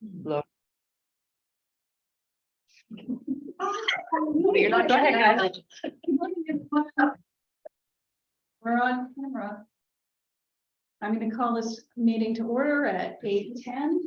Blow. You're not Go ahead, guys. We're on camera. I'm going to call this meeting to order at 8:10.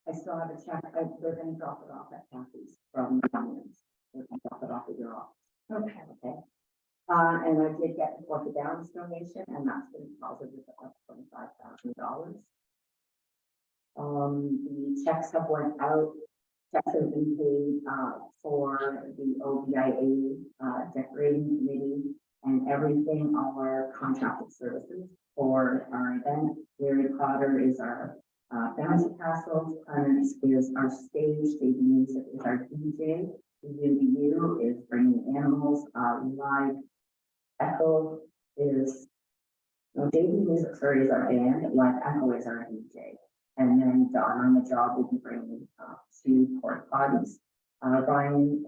I still have a check. They're going to drop it off at Kathy's from the Onions. They're going to drop it off at your office. Okay. Okay. And I did get the Forty Downs donation, and that's been deposited of $25,000. The checks have went out. Checks have been paid for the OBIA decorating committee and everything, all our contracted services for our event. Larry Potter is our bouncy castle. Clarence is our stage. David Music is our DJ. UBU is bringing animals. Live Echo is David Music, sorry, is our band. Live Echo is our DJ. And then Don on the job will be bringing 2 porta potties. Ryan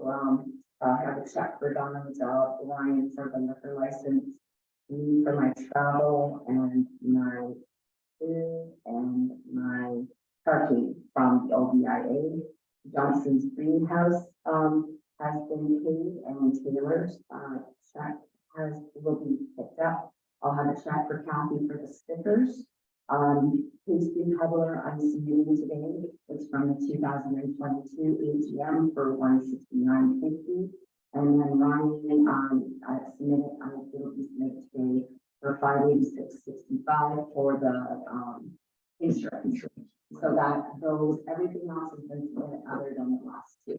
have a check for Don on the job. Ryan for the liquor license. Me for my travel and my food and my parking from the OBIA. Johnson's Greenhouse has been paid, and Taylor's check will be picked up. I'll have a check for Kathy for the stickers. Pastry Peddler I'm submitting today. It's from the 2022 AGM for $169.50. And then Ryan, I will be submitted today for $586.65 for the insurance. So that those, everything else has been submitted other than the last 2.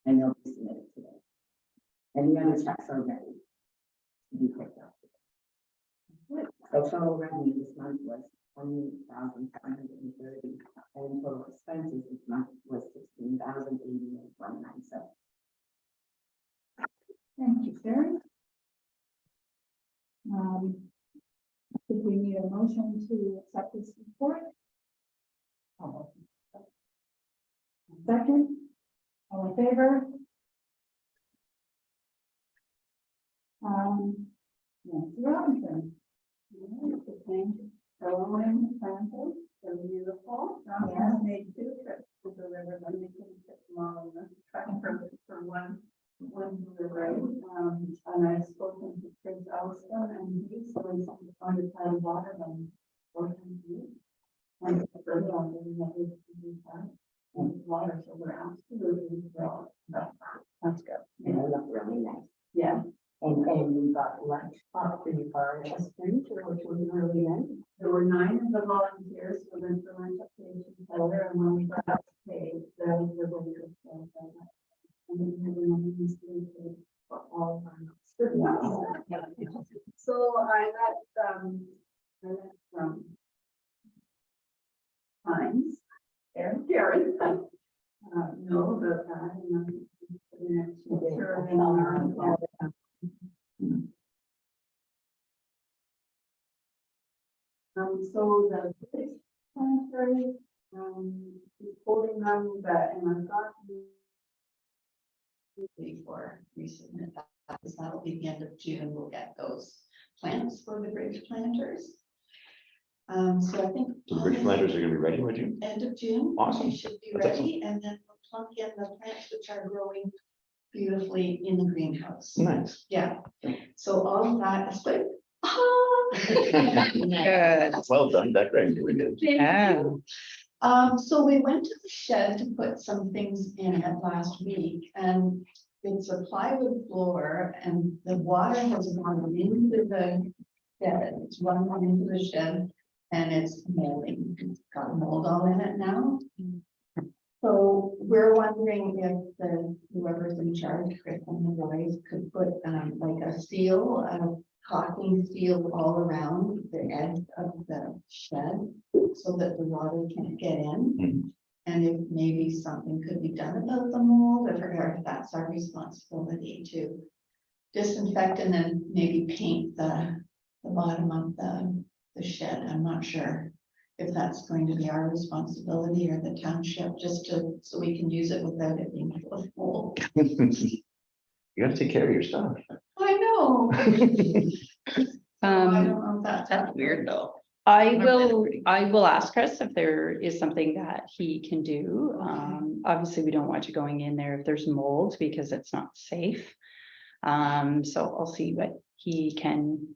And they'll be submitted today. And the other checks are ready to be picked up. So total revenue this month was $28,730, and total expenses this month was $16,080.29. Thank you, Sarah. I think we need a motion to accept this report. Second, all in favor? Nancy Robinson. Ellen Francis, they're beautiful. Yes, made 2 trips to deliver them. They couldn't fit them all in the truck for one delivery. And I've spoken to Prince Elston, and he's always on the side of water and working to you. And it's really on the water, so we're absolutely thrilled. That's good. And they look really nice. Yeah. And we got lunch pretty far in the street, which was really nice. There were 9 of the volunteers for the lunch application together, and when we got up to pay, the we're going to go for that. And then we have another mystery for all of our students. So I let Hines and Karen know that so the bridge planetary is holding on that, and I've got before we submit that, because that'll be the end of June, we'll get those plans for the bridge planters. So I think. So the bridge planters are gonna be ready with you? End of June. Awesome. They should be That's ready, and then we'll plunk in the plants which are growing beautifully in the greenhouse. Nice. Yeah, so all of that is good. Good. Well done, decorating. We did. Yeah. So we went to the shed to put some things in it last week, and it's a plywood floor, and the water has gone into the shed. It's run into the shed, and it's molding. It's got mold all in it now. So we're wondering if the whoever's in charge, Chris and the guys, could put like a seal, a caulking seal all around the edge of the shed so that the water can't get in. Mhm. And if maybe something could be done about the mold, I forget if that's our responsibility to disinfect and then maybe paint the bottom of the shed. I'm not sure if that's going to be our responsibility or the township, just to, so we can use it without it being full of mold. You gotta take care of your stuff. I know. I Um, don't know if that's weird though. I will ask Chris if there is something that he can do. Obviously, we don't want you going in there if there's mold because it's not safe. So I'll see what he can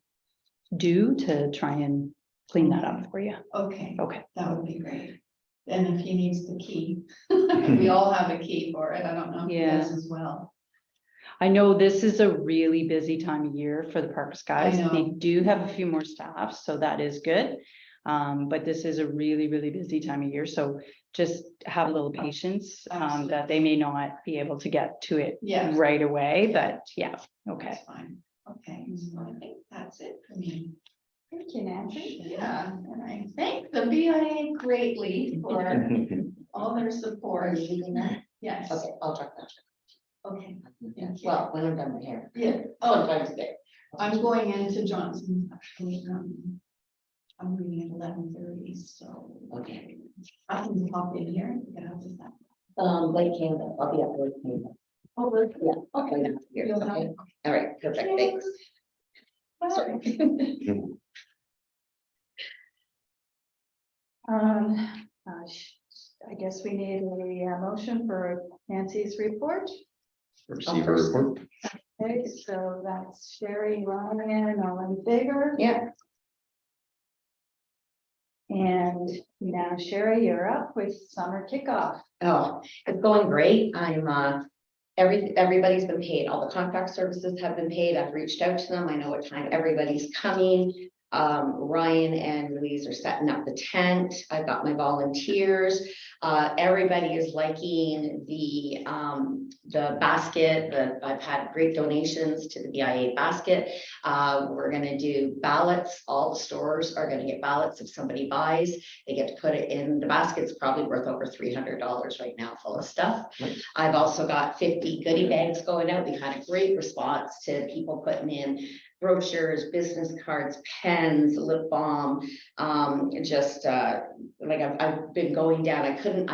do to try and clean that up for you. Okay, Okay. that would be great. And if he needs the key, we all have a key for it. I don't know if he does as well. I know this is a really busy time of year for the parks guys. I know. They do have a few more staff, so that is good. But this is a really, really busy time of year. So just have a little patience, that they may not be able to get to it Yeah. right away, but yeah, okay. That's fine. Okay, so I think that's it for me. Thank you, Nancy. Yeah, and I thank the BIA greatly for all their support. Are you leaving that? Yes. Okay, I'll drop that. Okay. Thank you. Well, when I'm done with hair. Yeah. Oh, time's day. I'm going into Johnson, actually, I'm reading at 11:30, so. Okay. I can pop in here and get out of that. Lake Canada, I'll be at Lake Canada. Oh, really? Yeah. Okay. Here, You'll have okay. it. All right, perfect, thanks. Sorry. I guess we need a motion for Nancy's report. Receiver report. Okay, so that's Sherry, Ryan, all in favor? Yeah. And now Sherry, you're up with summer kickoff. Oh, it's going great. Everybody's been paid. All the contract services have been paid. I've reached out to them. I know what time everybody's coming. Ryan and Louise are setting up the tent. I've got my volunteers. Everybody is liking the basket. I've had great donations to the BIA basket. We're gonna do ballots. All the stores are gonna get ballots. If somebody buys, they get to put it in the basket. It's probably worth over $300 right now, full of stuff. Nice. I've also got 50 goodie bags going out. We've had a great response to people putting in brochures, business cards, pens, lip balm, like I've been going down. I haven't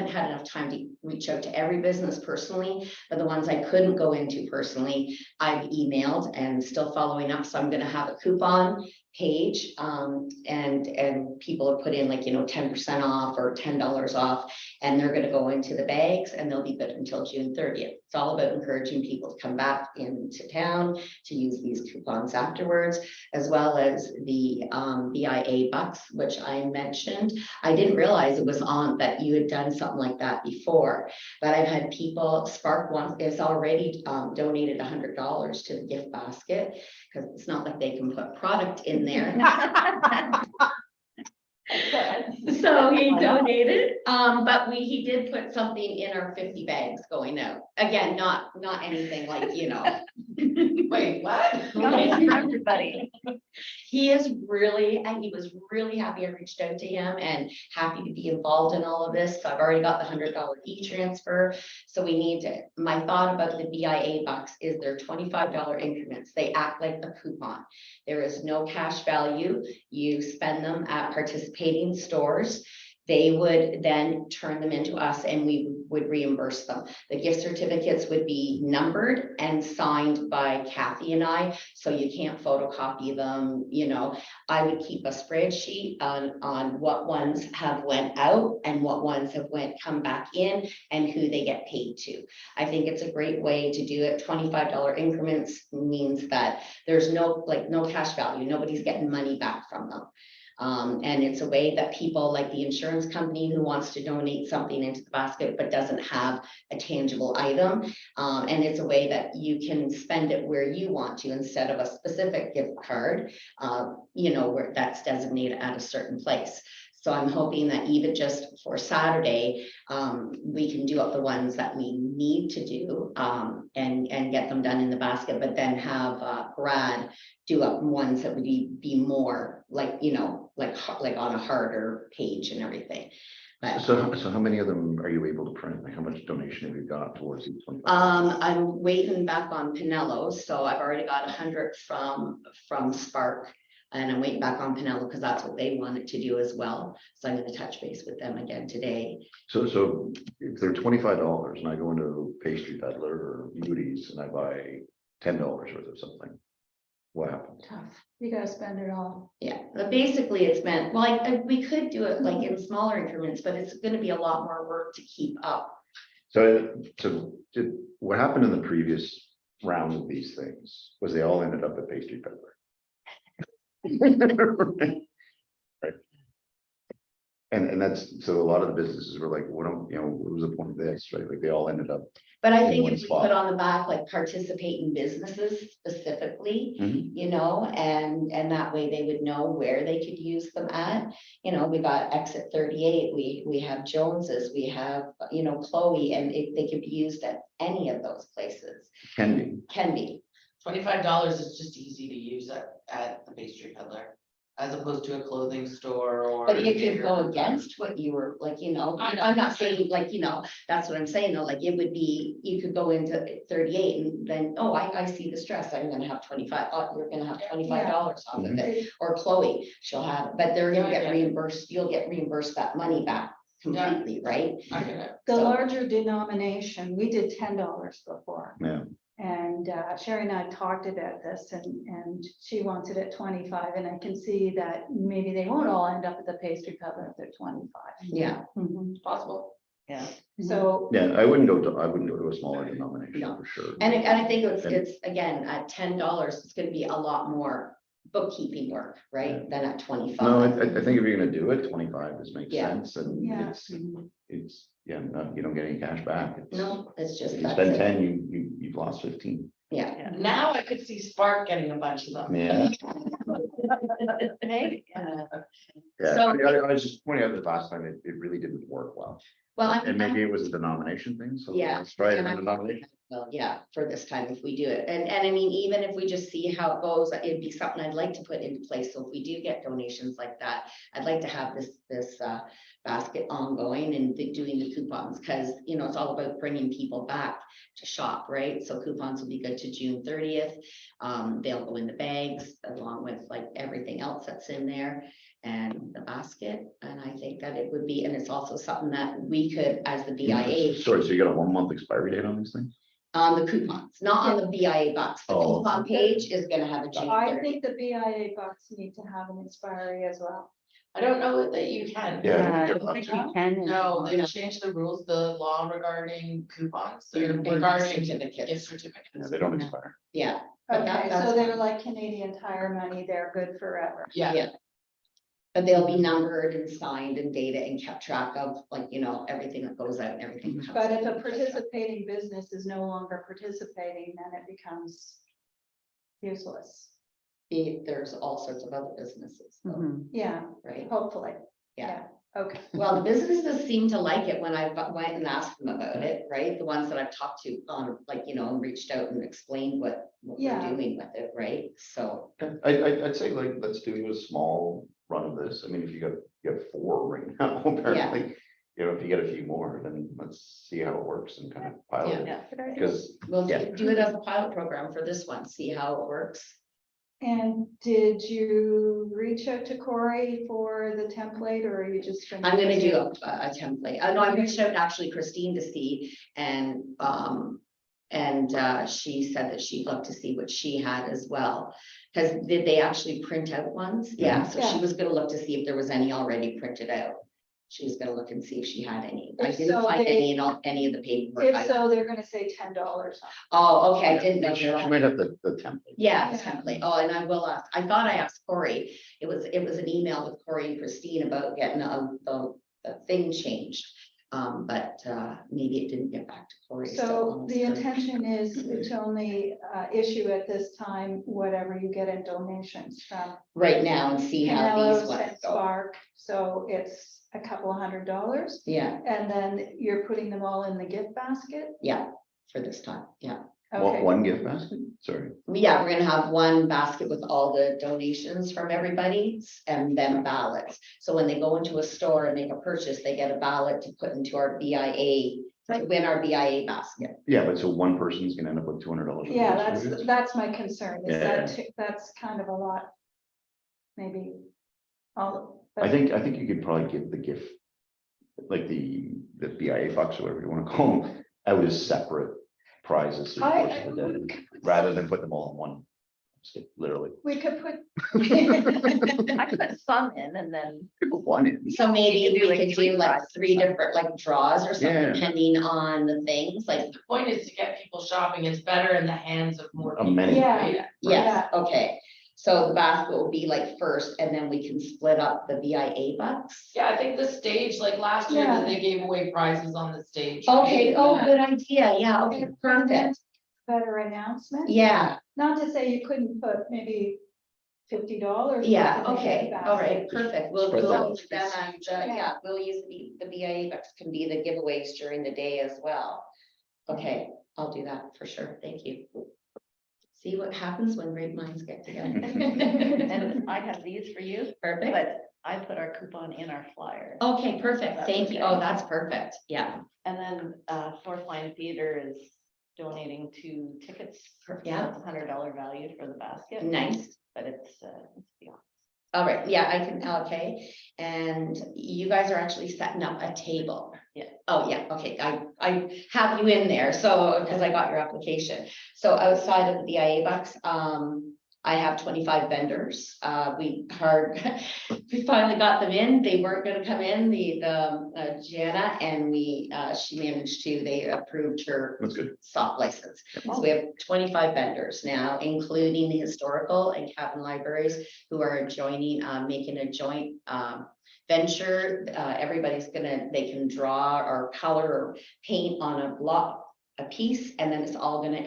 had enough time to reach out to every business personally, but the ones I couldn't go into personally, I've emailed and still following up. So I'm going to have a coupon page, and people have put in 10% off or $10 off, and they're going to go into the bags and they'll be good until June 30th. It's all about encouraging people to come back into town to use these coupons afterwards, as well as the BIA bucks, which I mentioned. I didn't realize it was on that you had done something like that before, but I've had people, Spark One is already donated $100 to the gift basket, because it's not like they can put product in there. So he donated, but he did put something in our 50 bags going out. Again, not anything like, Wait, what? Everybody. He is really, and he was really happy. I reached out to him and happy to be involved in all of this. So I've already got the $100 e-transfer. So we need to, my thought about the BIA bucks is they're $25 increments. They act like a coupon. There is no cash value. You spend them at participating stores. They would then turn them into us and we would reimburse them. The gift certificates would be numbered and signed by Kathy and I, so you can't photocopy them. I would keep a spreadsheet on what ones have went out and what ones have come back in and who they get paid to. I think it's a great way to do it. $25 increments means that there's no cash value. Nobody's getting money back from them. And it's a way that people like the insurance company who wants to donate something into the basket but doesn't have a tangible item. And it's a way that you can spend it where you want to instead of a specific gift card, where that's designated at a certain place. So I'm hoping that even just for Saturday, we can do up the ones that we need to do and get them done in the basket, but then have Brad do up ones that would be more like, like on a harder page and everything. But So how many of them are you able to print? Like how much donation have you got towards each one? I'm waiting back on Pinello, so I've already got 100 from Spark. And I'm waiting back on Pinello because that's what they wanted to do as well. So I'm going to touch base with them again today. So if they're $25 and I go into Pastry Peddler or Moody's and I buy $10 worth of something, what happens? Tough. You gotta spend it all. Yeah, but basically it's meant, well, we could do it like in smaller increments, but it's going to be a lot more work to keep up. So what happened in the previous rounds of these things was they all ended up at Pastry Peddler. Right. And that's, so a lot of the businesses were like, what was the point of this, right? Like they all ended up. But I In think one if we spot. put on the back, like participating businesses specifically, Mhm. and that way they would know where they could use them at. We got Exit 38, we have Jones's, we have, Chloe, and they could be used at any of those places. Can be. $25 is just easy to use at the pastry peddler, as opposed to a clothing store or. But it could go against what you were like, I'm not saying like, that's what I'm saying though, like it would be, you could go into 38 and then, oh, I see this dress, I'm gonna have 25, you're gonna have $25 off of it. Or Chloe, she'll have, but they're gonna get reimbursed, you'll get reimbursed that money back completely, right? I get it. The So- larger denomination, we did $10 before. Yeah. And Sherry and I talked about this and she wants it at 25 and I can see that maybe they won't all end up at the pastry peddler if they're 25. Yeah. Mhm. Possible. Yeah. So Yeah, I wouldn't go to a smaller denomination No. for sure. And I think it's again, at $10, it's gonna be a lot more bookkeeping work, right, than at 25. No, I think if you're gonna do it, 25 makes Yeah. sense, and Yeah. it's, no, you don't get any cash back. No, it's just. If you that's spend it. 10, you've lost 15. Yeah. Now I could see Spark getting a bunch of them. Yeah. maybe. Yeah, So- I was just pointing out that last time it really didn't work well. Well, And maybe it was a denomination thing, so Yeah. let's try it in And a I'm- denomination. Well, yeah, for this time if we do it. And I mean, even if we just see how it goes, it'd be something I'd like to put into place. So if we do get donations like that, I'd like to have this basket ongoing and doing the coupons, because it's all about bringing people back to shop, right? So coupons will be good to June 30th. They'll go in the bags along with like everything else that's in there and the basket. And I think that it would be, and it's also something that we could, as the BIA, Sorry, so you got a 1-month expiry date on these things? on the coupons, not on the BIA box. The Oh. coupon page is gonna have a June I 30th. think the BIA bucks need to have an expiry as well. I don't know that you can. Yeah. I think you can. No, Yeah. they changed the rules, the law regarding coupons, And regarding certificates. gift certificates. Yeah, they don't expire. Yeah. But Okay, that's so they're fine. like Canadian Tire money, they're good forever. Yeah. Yeah. But they'll be numbered and signed and dated and kept track of, like, everything that goes out and everything. that comes But if in. a participating business is no longer participating, then it becomes useless. There's all sorts of other businesses, though, Yeah, right? hopefully. Yeah. Okay. Well, the businesses seem to like it when I went and asked them about it, right? The ones that I've talked to on, like, you know, and reached out and explained what we're Yeah. doing with it, right? So, I'd say like, let's do a small run of this. I mean, if you have 4 right now, apparently. You know, if you get a few more, then let's see how it works and kind of pilot it. Yeah. Because, we'll Yeah. do it as a pilot program for this one, see how it works. And did you reach out to Corey for the template or are you just? I'm gonna do a template. No, I reached out to actually Christine to see and, she said that she'd love to see what she had as well. Cause did they actually print out ones? Yeah, so she Yeah. was gonna look to see if there was any already printed out. She was gonna look and see if she had any. I If didn't so, find they- any in any of the paperwork. If so, they're gonna say $10. Oh, okay, I didn't know. she that. might have the template. Yeah, the Yeah. template. Oh, and I will ask, I thought I asked Corey, it was an email with Corey and Christine about getting the thing changed. But maybe it didn't get back to Corey. still So on his the turn. intention is to only issue at this time whatever you get in donations from Right now and see how these Pinellas ones and go. Spark. So it's a couple of $100 Yeah, and then you're putting them all in the gift basket. yeah, for this time, yeah. Okay. One gift basket, sorry. Yeah, we're gonna have one basket with all the donations from everybody and then ballots. So when they go into a store and make a purchase, they get a ballot to put into our BIA, to win our BIA basket. Yeah, but so one person's gonna end up with $200. Yeah, that's my concern, is Yeah. that's kind of a lot. Maybe. I think you could probably give the gift, like the BIA bucks, or whatever you wanna call them, out as separate prizes. through the course of the day, rather than put them all in one, literally. We could put. I put some in and then. Put one in. So maybe You could do we like could three do like prizes. 3 different like draws or something, Yeah. depending on the things, like, The point is to get people shopping. It's better in the hands of more people. Many. Yeah. right? yes, okay. So the basket will be like first, and then we can split up the BIA bucks. Yeah, I think the stage, like last year, Yeah. that they gave away prizes on the stage. Okay, right? oh, good idea, yeah, okay, perfect, Better announcement. yeah, Not to say you couldn't put maybe $50. yeah, worth in the okay, gift all basket. right, perfect, we'll Spread that. use them, and, yeah, we'll use the BIA bucks can be the giveaways during the day as well. Okay, I'll do that for sure, thank you. See what happens when great minds get together. And I have these for you, Perfect, but I put our coupon in our flyer. okay, perfect, That's thank you, okay. oh, that's perfect, yeah, And then Fourth Line Theater is donating 2 tickets. Yeah. That's $100 value for the basket. nice. But it's beyond. All right, yeah, I can, okay, and you guys are actually setting up a table. Yeah. Oh, yeah, okay, I have you in there, so, because I got your application. So outside of the BIA bucks, I have 25 vendors. We finally got them in. They weren't gonna come in, Jana, and she managed to, they approved her That's good. soft license. So we have 25 vendors now, including the historical and cabin libraries who are joining, making a joint venture. They can draw or color or paint on a block, a piece, and then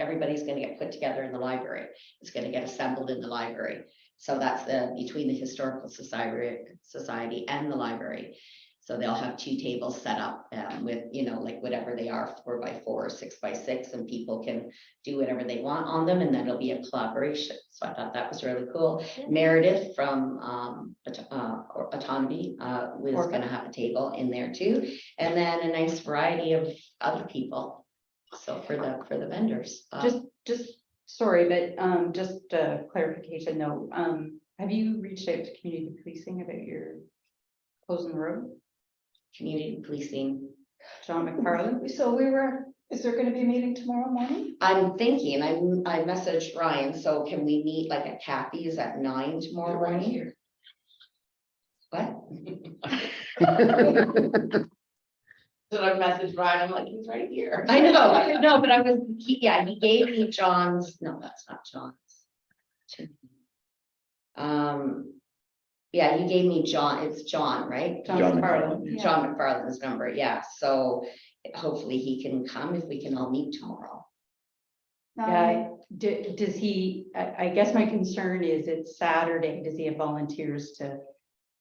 everybody's gonna get put together in the library. It's gonna get assembled in the library. So that's between the historical society and the library. So they'll have 2 tables set up with, like whatever they are, 4x4 or 6x6, and people can do whatever they want on them, and then it'll be a collaboration. So I thought that was really cool. Meredith from Autonomy was gonna have a table in there too, and then a nice variety of other people. So for the vendors. Just, sorry, but just a clarification though, have you reached out to community policing about your closing the road? Community policing. John McFarland? So is there gonna be a meeting tomorrow morning? I'm thinking, I messaged Ryan, so can we meet like at Kathy's at 9 tomorrow Right morning? here. What? So I messaged Brian, I'm like, he's right here. I know, but he gave me John's, no, that's not John's. Yeah, you gave me John, it's John, right? John McFarland. Yeah. John McFarland's number, yeah, so hopefully he can come if we can all meet tomorrow. Yeah, does he, I guess my concern is it's Saturday, does he have volunteers to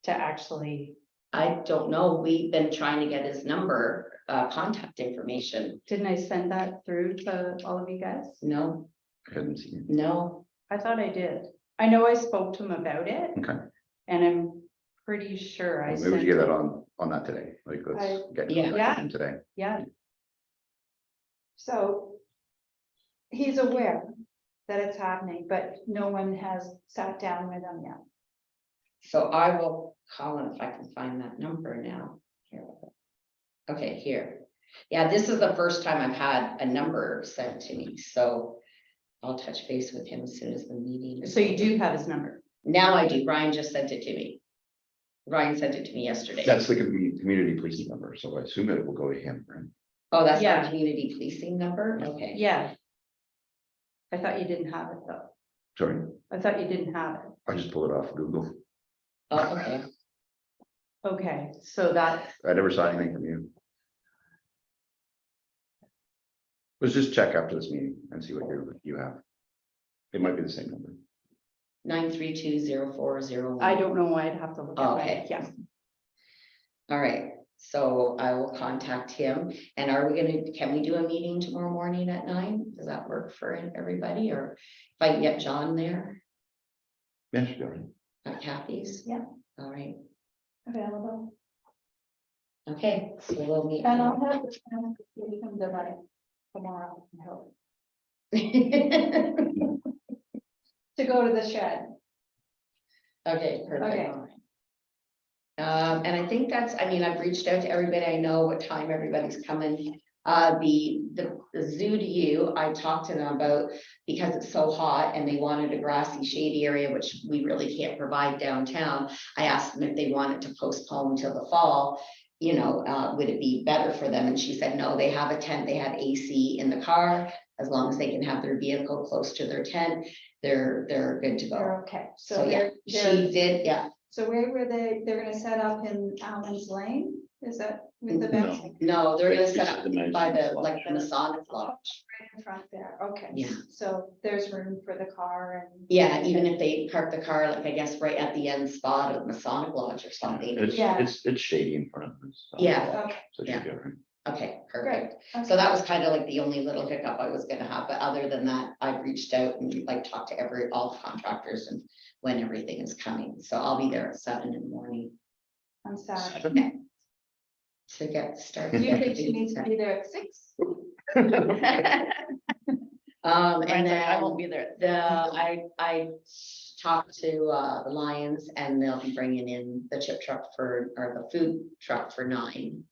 actually I don't know. We've been trying to get his number, contact information. Didn't I send that through to all of you guys? No, I hadn't seen it. no. I thought I did. I know I spoke to him about it. Okay. And I'm pretty sure I Well, maybe we sent should get that it. on that today, like, let's get. Yeah. in contact with him today. Yeah, So he's aware that it's happening, but no one has sat down with him yet. So I will call him if I can find that number now. Here. Okay, here. Yeah, this is the first time I've had a number sent to me, so I'll touch base with him as soon as the meeting. is so you over. do have his number. Now I do. Ryan just sent it to me. Ryan sent it to me yesterday. That's the community policing number, so I assume it will go to him, right? Oh, that's our Yeah. community policing number? Okay. Yeah. I thought you didn't have it though. Sorry, I thought you didn't have it. I just pulled it off Google. Oh, okay. Okay, so that, I never saw anything from you. Let's just check after this meeting and see what you have. It might be the same number. 9320401. I don't know, I'd have to look Oh, at okay. it, yeah. All right, so I will contact him. And are we gonna, can we do a meeting tomorrow morning at 9? Does that work for everybody? Or if I can get John there Yeah, should be all right. at Kathy's? Yeah. All right, Available. okay, so we'll meet. And I'll have the chance to see him by tomorrow, I hope, to go to the shed. Okay, perfect. Okay. And I think that's, I mean, I've reached out to everybody. I know what time everybody's coming. The zoo to you, I talked to them about, because it's so hot and they wanted a grassy shady area, which we really can't provide downtown. I asked them if they wanted to postpone till the fall, you know, would it be better for them? And she said, no, they have a tent, they have AC in the car. As long as they can have their vehicle close to their tent, they're good to go. They're okay. So yeah, she did, yeah. So where were they're gonna set up in Allen's Lane? Is that with the bench? No, they're gonna It's set just up the men's by the, lodge. like, the Masonic Lodge. Right in front there, okay. Yeah. So there's room for the car and. Yeah, even if they park the car, like, I guess, right at the end spot of Masonic Lodge or something. Yeah. It's shady in front of us. Yeah. Okay, So it should be all right. Okay, great. perfect. So that was kind of like the only little hiccup I was gonna have, but other than that, I've reached out and like talked to all the contractors and when everything is coming. So I'll be there at 7 in the morning. I'm sad. Okay. To get Do started. you think she needs to be there at 6? And Ryan's like, I then won't be there. I talked to the Lions and they'll be bringing in the chip truck or the food truck for 9.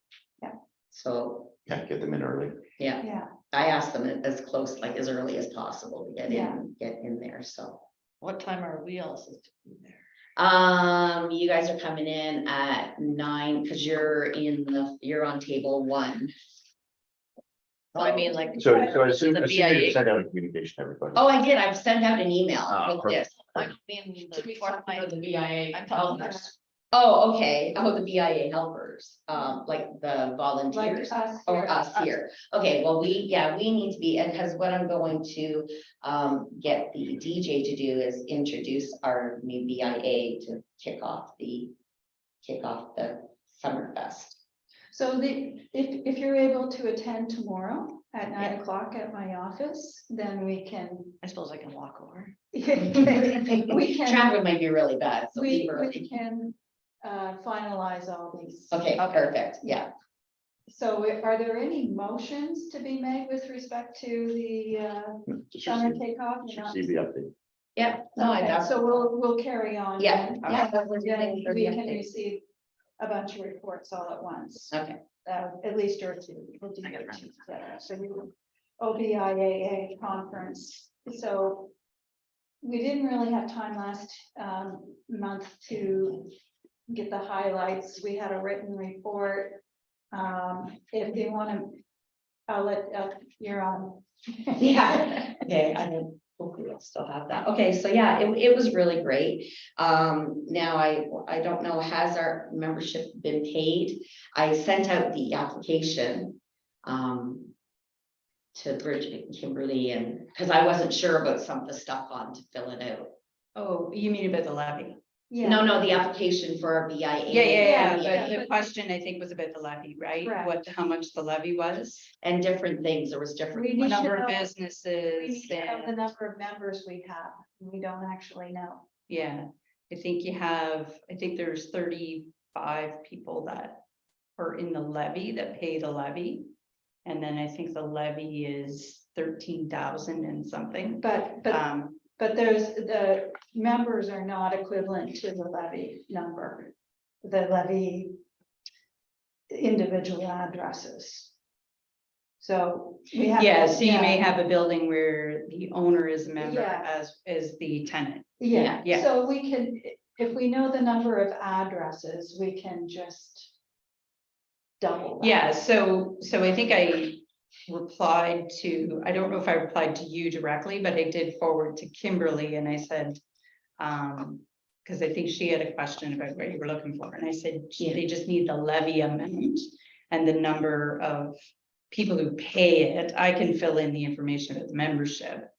Yeah. So, Yeah, get them in early. yeah, Yeah, I asked them as close, like as early as possible to get Yeah. get in there, so. What time are we all supposed to be there? You guys are coming in at 9, because you're on table 1. Oh, I mean, like. So I assume The you BIA. sent out a communication to everybody. Oh, I did, I've sent out an email Oh, with this. I mean, the We fourth talked line. about the BIA I'm talking helpers. Oh, okay, oh, the BIA helpers, like the like volunteers. us. Or here. us here. Okay, well, we need to be, and because what I'm going to get the DJ to do is introduce our new BIA to kick off the Summer Fest. So if you're able to attend tomorrow at 9 o'clock at my office, then we can. I suppose I can walk over. We can, Traffic might be really bad, so leave early. we can finalize all these. Okay, perfect, yeah. So are there any motions to be made with respect to the Just summer receive- takeoff? just You're not- receive the update. Yeah, no, I Okay, know. so we'll carry on. Yeah, then. yeah. We're getting, we can receive a bunch of reports all at once, Okay, at least or two. We'll do I got it. two together. So we will OBIAA conference. So we didn't really have time last month to get the highlights. We had a written report. If you want to, I'll let, you're on. yeah, okay, I know, hopefully I'll still have that. Okay, so yeah, it was really great. Now I don't know, has our membership been paid? I sent out the application to Bridget and Kimberly, and because I wasn't sure about some of the stuff on to fill it out. Oh, you mean about the levy? Yeah. No, the application for our BIA. But Yeah. the question, I think, was about the levy, right? Correct. How much the levy was, And different things, there was different. We need to number of know- We businesses, need to know the and, number of members we have. We don't actually know. yeah. I think there's 35 people that are in the levy that pay the levy. And then I think the levy is 13,000 and something. But there's, the members are not equivalent to the levy number. The levy individual addresses. So we have. Yeah, so you may have a building where the owner is a member Yeah. as the tenant. Yeah, Yeah. so we can, if we know the number of addresses, we can just double that. Yeah, so I think I replied to, I don't know if I replied to you directly, but I did forward to Kimberly and I said, because I think she had a question about what you were looking for, and I said, they just need the levy amount and the number of people who pay it. I can fill in the information about the membership.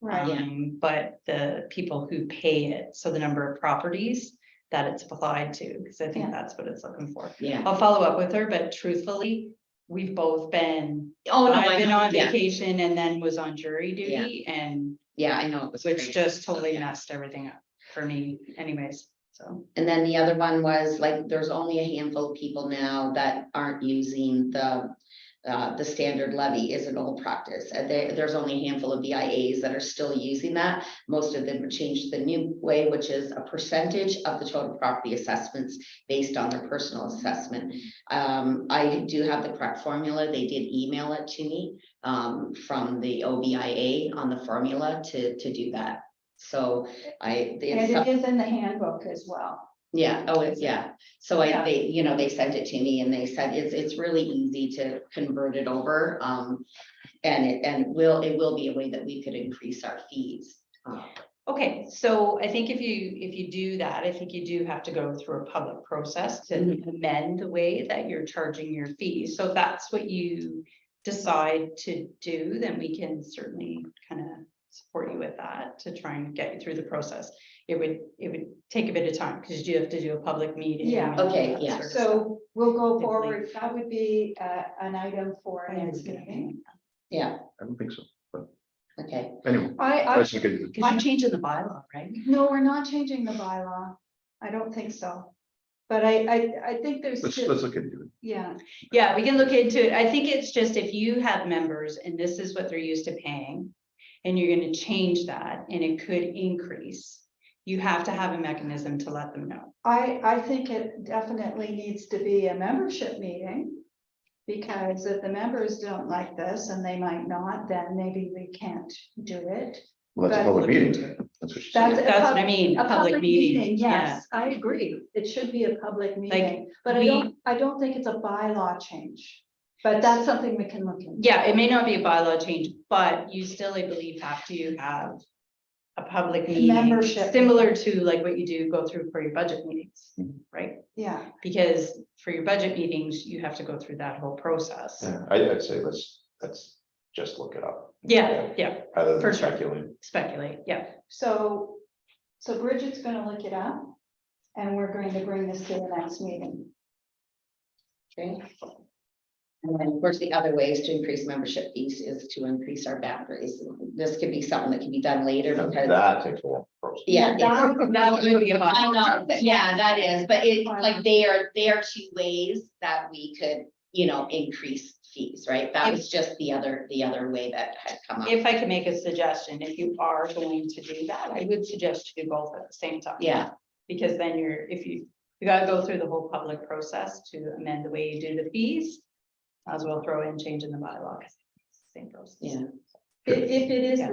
Right, But the people who pay it, so the number of properties that it's applied to, because I think Yeah. that's what it's looking for. Yeah. I'll follow up with her, but truthfully, we've both been, Oh, no, I've been on yeah, vacation and then was on jury duty and yeah, I know it was. which crazy. just totally Yeah. messed everything up for me anyways, so. And then the other one was like, there's only a handful of people now that aren't using the standard levy is an old practice. And there's only a handful of BIAs that are still using that. Most of them have changed the new way, which is a percentage of the total property assessments based on their personal assessment. I do have the correct formula. They did email it to me from the OBIA on the formula to do that. So and it is in the handbook as well. yeah, yeah. So Yeah. they sent it to me and they said it's really easy to convert it over. And it will be a way that we could increase our fees. Okay, so I think if you do that, I think you do have to go through a public process to amend the way that you're charging your fees. So if that's what you decide to do, then we can certainly kind of support you with that to try and get you through the process. It would take a bit of time because you have to do a public meeting. Yeah. and all Okay, that yeah. sort of stuff. So we'll go Typically. forward. That would be an item for next meeting. Yeah, I don't think so, but okay. anyway, let's look into it. Because you're changing the bylaw, right? No, we're not changing the bylaw. I don't think so. But I think there's, Let's still- look into it. yeah, Yeah, we can look into it. I think it's just if you have members and this is what they're used to paying. And you're gonna change that and it could increase. You have to have a mechanism to let them know. I think it definitely needs to be a membership meeting. Because if the members don't like this and they might not, then maybe we can't do it. Well, that's a But- public meeting. That's what she That's said. That's what I mean, A public meeting, yes, I agree. It should be a public meeting, but I don't think it's a bylaw change. But that's something we can look into. Yeah, it may not be a bylaw change, but you still, I believe, have to have a public meeting. Membership. Similar to like what you do go through for your budget meetings, Mhm. right? Yeah, Because for your budget meetings, you have to go through that whole process. Yeah, I'd say let's just look it up. Yeah, Rather for than sure. speculate. speculate, yeah. so Bridget's gonna look it up. And we're going to bring this to the next meeting. Okay. And then, of course, the other ways to increase membership fees is to increase our boundaries. This could be something that can be done later Now, because. that takes a long process. Yeah, That would be a I know, yeah, that is, but it, like, they are two ways that we could, increase fees, right? That was just the other way that had come up. If I could make a suggestion, if you are going to do that, I would suggest you do both at the same time. Yeah, Because then you gotta go through the whole public process to amend the way you do the fees. As well throw in change in the bylaw, 'cause it's the same process. yeah, If it is, Yeah.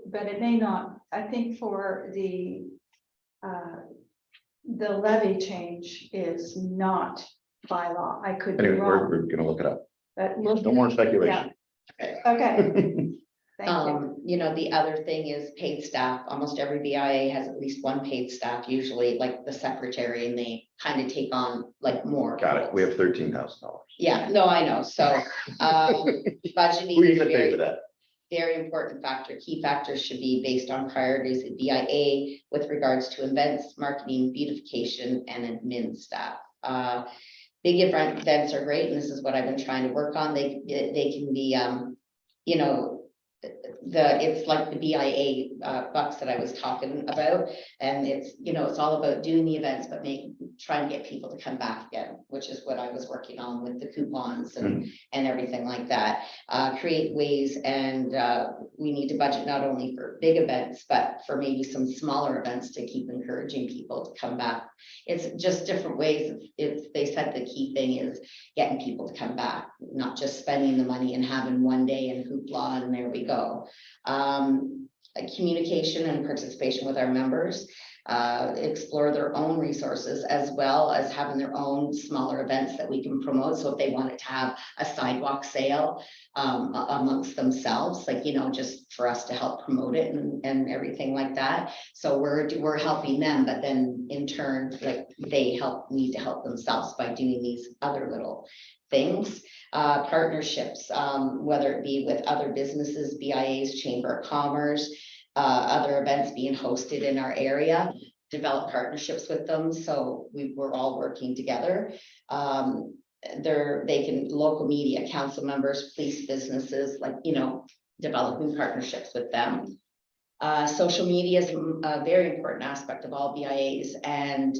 but it may not, I think for the levy change is not bylaw. I could be Anyway, wrong. we're gonna look it up. But No more speculation. Okay, thank you. The other thing is paid staff. Almost every BIA has at least one paid staff, usually like the secretary, and they kind of take on like more. Got it. We have $13,000. Yeah, no, I know, so, budgeting. Who are you is gonna pay very- for that? very important factor, key factors should be based on priorities of BIA with regards to events, marketing, beautification, and admin staff. Big events are great, and this is what I've been trying to work on. They can be, you know, it's like the BIA bucks that I was talking about, and it's, you know, it's all about doing the events, but try and get people to come back again, which is what I was working on with the coupons and everything like that. Create ways, and we need to budget not only for big events, but for maybe some smaller events to keep encouraging people to come back. It's just different ways. They said the key thing is getting people to come back, not just spending the money and having one day and hoopla and there we go. Communication and participation with our members, explore their own resources, as well as having their own smaller events that we can promote. So if they wanted to have a sidewalk sale amongst themselves, like, you know, just for us to help promote it and everything like that. So we're helping them, but then in turn, like, they need to help themselves by doing these other little things. Partnerships, whether it be with other businesses, BIA's, Chamber of Commerce, other events being hosted in our area, develop partnerships with them. So we're all working together. They can, local media, council members, police, businesses, like, you know, developing partnerships with them. Social media is a very important aspect of all BIAs, and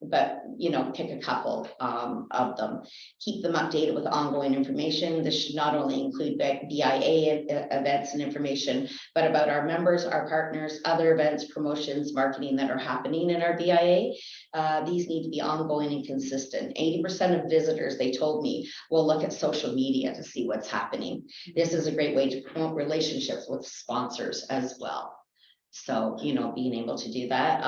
but, you know, pick a couple of them. Keep them updated with ongoing information. This should not only include BIA events and information, but about our members, our partners, other events, promotions, marketing that are happening in our BIA. These need to be ongoing and consistent. 80% of visitors, they told me, will look at social media to see what's happening. This is a great way to promote relationships with sponsors as well. So, you know, being able to do that.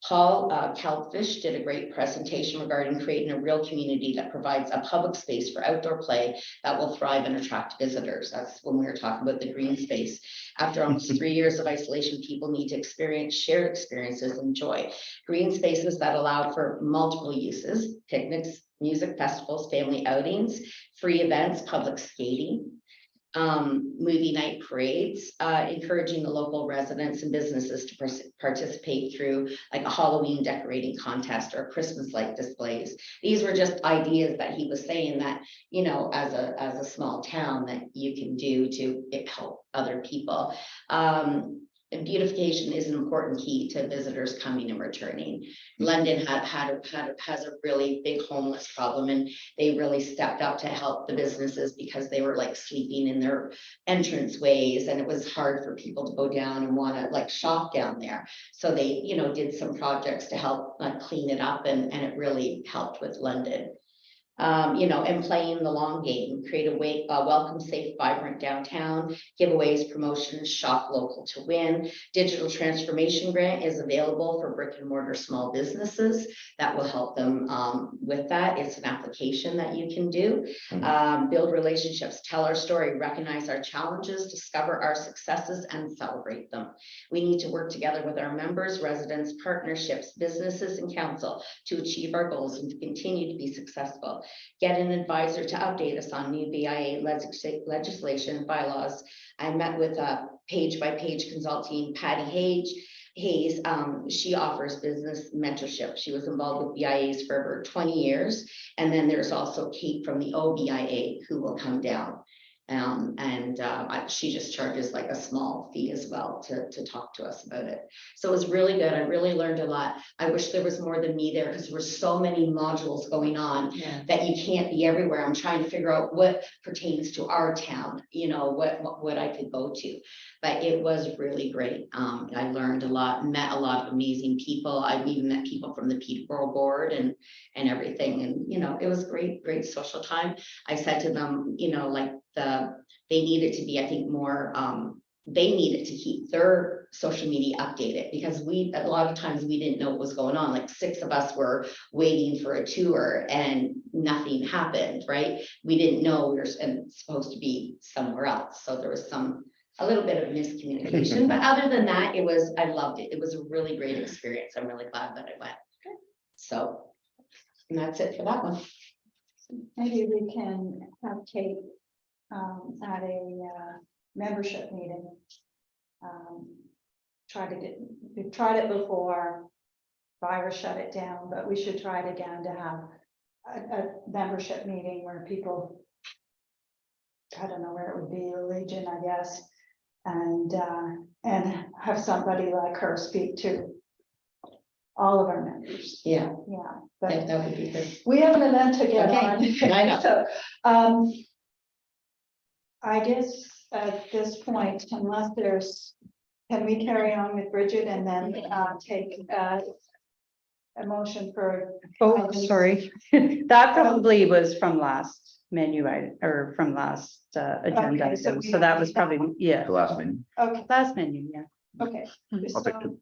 Paul Kalfish did a great presentation regarding creating a real community that provides a public space for outdoor play that will thrive and attract visitors. That's when we were talking about the green space. After almost 3 years of isolation, people need to experience shared experiences and joy. Green spaces that allow for multiple uses, picnics, music festivals, family outings, free events, public skating, movie night parades, encouraging the local residents and businesses to participate through like a Halloween decorating contest or Christmas light displays. These were just ideas that he was saying that, you know, as a small town that you can do to help other people. And beautification is an important key to visitors coming and returning. London has a really big homeless problem, and they really stepped up to help the businesses because they were like sleeping in their entrance ways, and it was hard for people to go down and want to like shop down there. So they, you know, did some projects to help clean it up, and it really helped with London. You know, and playing the long game, create a welcome, safe, vibrant downtown, giveaways, promotions, shop local to win. Digital transformation grant is available for brick and mortar small businesses. That will help them with that. It's an application that you can do. Build relationships, tell our story, recognize our challenges, discover our successes, and celebrate them. We need to work together with our members, residents, partnerships, businesses, and council to achieve our goals and to continue to be successful. Get an advisor to update us on new BIA legislation and bylaws. I met with a page-by-page consulting, Patty Hayes. She offers business mentorship. She was involved with BIAs for over 20 years. And then there's also Kate from the OBIA who will come down. She just charges like a small fee as well to talk to us about it. So it was really good. I really learned a lot. I wish there was more than me there because there were so many modules going on that you can't be everywhere. I'm trying to figure out what pertains to our town, you know, what I could go to. But it was really great. I learned a lot, met a lot of amazing people. I've even met people from the Peterborough board and everything. And, you know, it was great social time. I said to them, you know, like they needed to be, I think, more, they needed to keep their social media updated because a lot of times we didn't know what was going on. Like 6 of us were waiting for a tour and nothing happened, right? We didn't know we were supposed to be somewhere else. So there was a little bit of miscommunication, but other than that, I loved it. It was a really great experience. I'm really glad that I went. So, and that's it for that one. Maybe we can have Kate at membership meeting. We've tried it before, virus shut it down, but we should try it again to have a membership meeting where people, I don't know where it would be, a Legion, I guess, and have somebody like her speak to all of our members. Yeah, Yeah, but that would be good. we have an event to get Okay, on. I know. So, I guess at this point, unless there's, can we carry on with Bridget and then take a motion for? Oh, sorry. That probably was from last menu item, or from last agenda Okay, so item. we So don't that need was that probably, yeah, The last menu. Okay, last menu, yeah. okay. I'll take two.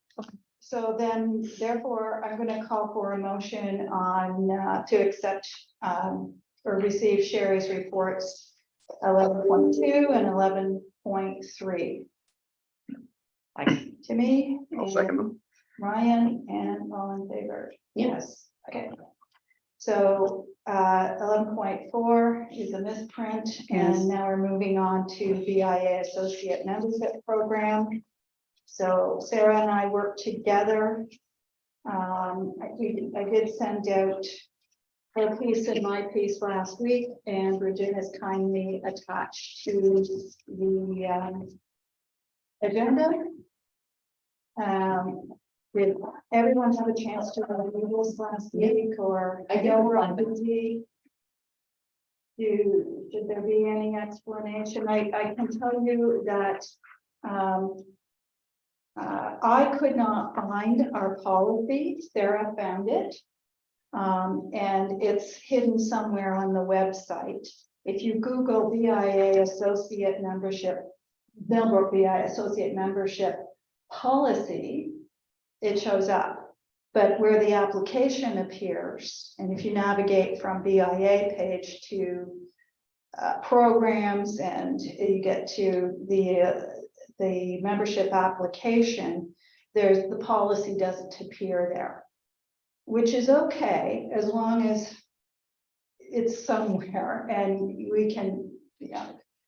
So then, therefore, I'm gonna call for a motion on to accept or receive Sherry's reports 11.2 and 11.3. To me. I'll second them. Ryan and all in favor. Yes. Okay. So 11.4 is a misprint, Yes. and now we're moving on to BIA Associate Membership Program. So Sarah and I worked together. I did send out her piece and my piece last week, and Bridget has kindly attached to the agenda. Did everyone have a chance to review this last week, or I know we're on busy? Should there be any explanation? I can tell you that I could not find our policy. Sarah found it. And it's hidden somewhere on the website. If you Google BIA Associate Membership, Millbrook BIA Associate Membership Policy, it shows up. But where the application appears, and if you navigate from BIA page to programs, and you get to the membership application, the policy doesn't appear there, which is okay as long as it's somewhere and we can,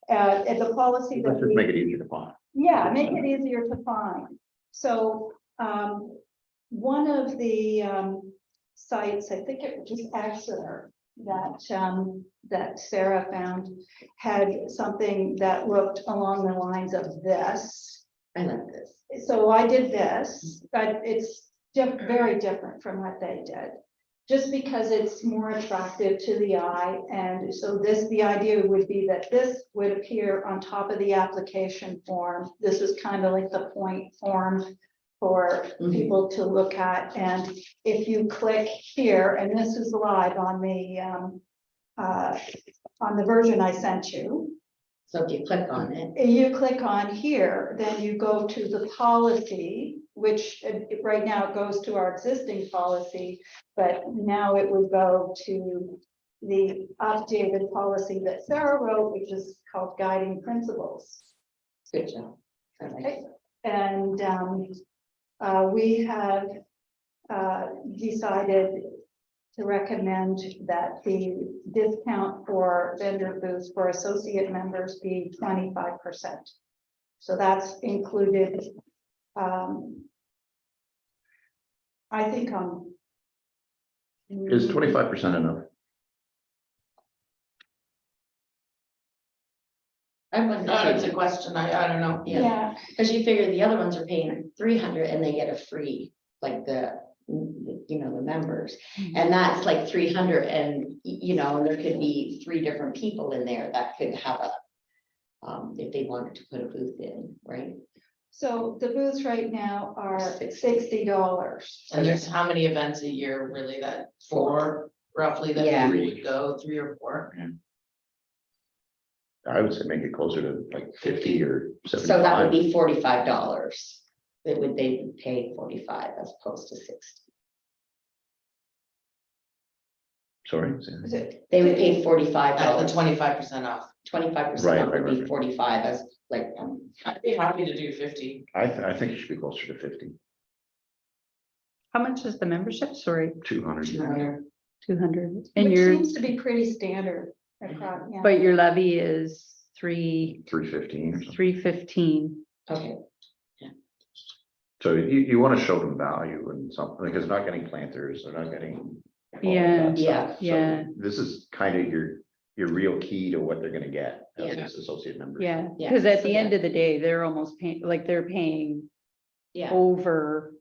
and the policy that Let's just we, make it easier to find. yeah, make it easier to find. So one of the sites, I think it was just Exeter, that Sarah found had something that looked along the lines of this. I like this. So I did this, but it's very different from what they did. Just because it's more attractive to the eye, and so the idea would be that this would appear on top of the application form. This is kind of like the point form for people to look at, and if you click here, and this is live on the version I sent you. So if you click on it, You click on here, then you go to the policy, which right now it goes to our existing policy, but now it would go to the updated policy that Sarah wrote, which is called Guiding Principles. good job. I like it. And we have decided to recommend that the discount for vendor booths for associate members be 25%. So that's included. I think Is 25% enough? I wonder, That's a question, I don't know. Yeah, because you figure the other ones are paying 300 and they get a free, like the members. And that's like 300, and there could be 3 different people in there that could have if they wanted to put a booth in, right? so the booths right now are $60. And there's how many events a year really, that 4 roughly that Yeah. we would go, 3 or 4? I would say make it closer to like 50 or 75. So that would be $45. They would pay 45 as opposed to 60. Sorry. Is it? They would pay At $45. the 25% off. 25% Right, off would right, be right. 45 as like, I'd be happy to do 50. I think it should be closer to 50, How much is the membership? Sorry, 200. 200. Which And your, seems to be pretty standard across, yeah. but your levy is 315 or something. 315. Okay, So you want to show them value and something, because they're not getting planters, they're not getting. all of Yeah, that yeah, stuff. So yeah. This is kind of your real key to what they're gonna get as Yeah. this associate member. Yeah, Yeah, because at so the end that- of the day, they're almost paying, like they're paying yeah, over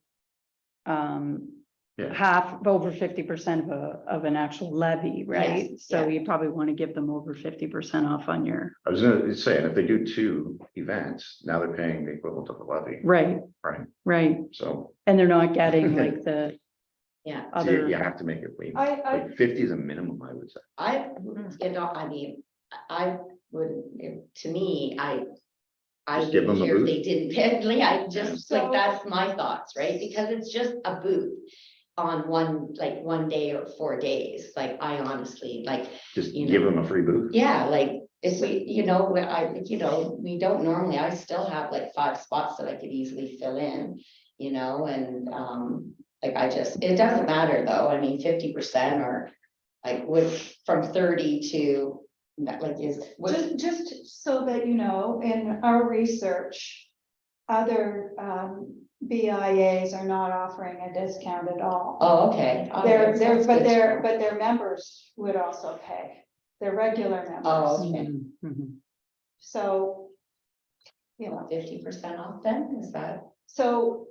Yeah. half, over 50% of an actual levy, right? So yeah. you probably want to give them over 50% off on your, I was gonna say, and if they do 2 events, now they're paying the equivalent of the levy, right, right? right. So And they're not getting like the yeah. so you other, have to make it way, I, like 50 is a minimum, I would say. You know, I mean, I would, to me, I Just give wouldn't them a care if booth? they didn't pay, I just, So- like, that's my thoughts, right? Because it's just a booth on one day or 4 days, like, I honestly, like, Just You give know. them a free booth. yeah, like, if we, we don't normally, I still have like 5 spots that I could easily fill in, and, like, it doesn't matter though, I mean, 50% or like from 30 to, like, just so that you know, in our research, other BIAs are not offering a discount at all. oh, okay. Oh, They're, that's good to know. but their members would also pay, their regular members. Oh, okay. Mhm. So, 50% off then, is that? so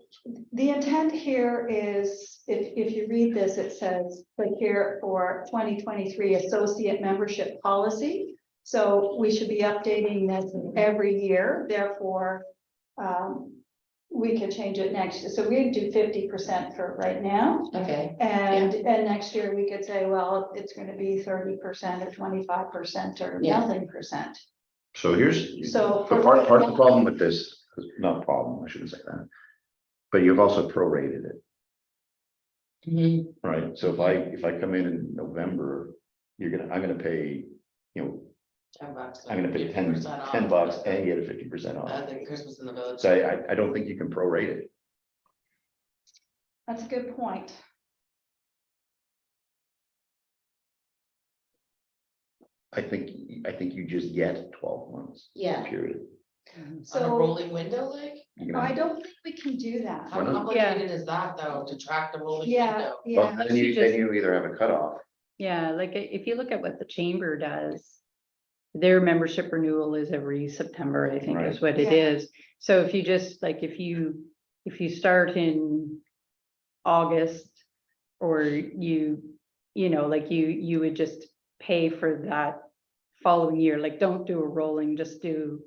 the intent here is, if you read this, it says, like here for 2023 associate membership policy. So we should be updating this every year, therefore, we can change it next year. So we do 50% for right now. Okay, And next year we could say, well, it's gonna be 30% or 25% or Yeah. nothing percent. So here's, So so part of the problem with this, not problem, I shouldn't say that. But you've also prorated it, Mhm. right? So if I come in November, I'm gonna pay, $10. I'm gonna pay 10 off. bucks and get a 50% I off. think Christmas in the Village. So I don't think you can prorate it. That's a good point. I think you just get 12 months. Yeah. Period. On a So rolling window, like, You know? I don't think we can do that. how Why not? complicated is that though, to track the rolling Yeah, window? Well, yeah. then you either have a cutoff. Yeah, like if you look at what the chamber does, their membership renewal is every September, I think is what it Yeah. is. So if you just like, if you start in August, or like you would just pay for that following year, like don't do a rolling, just do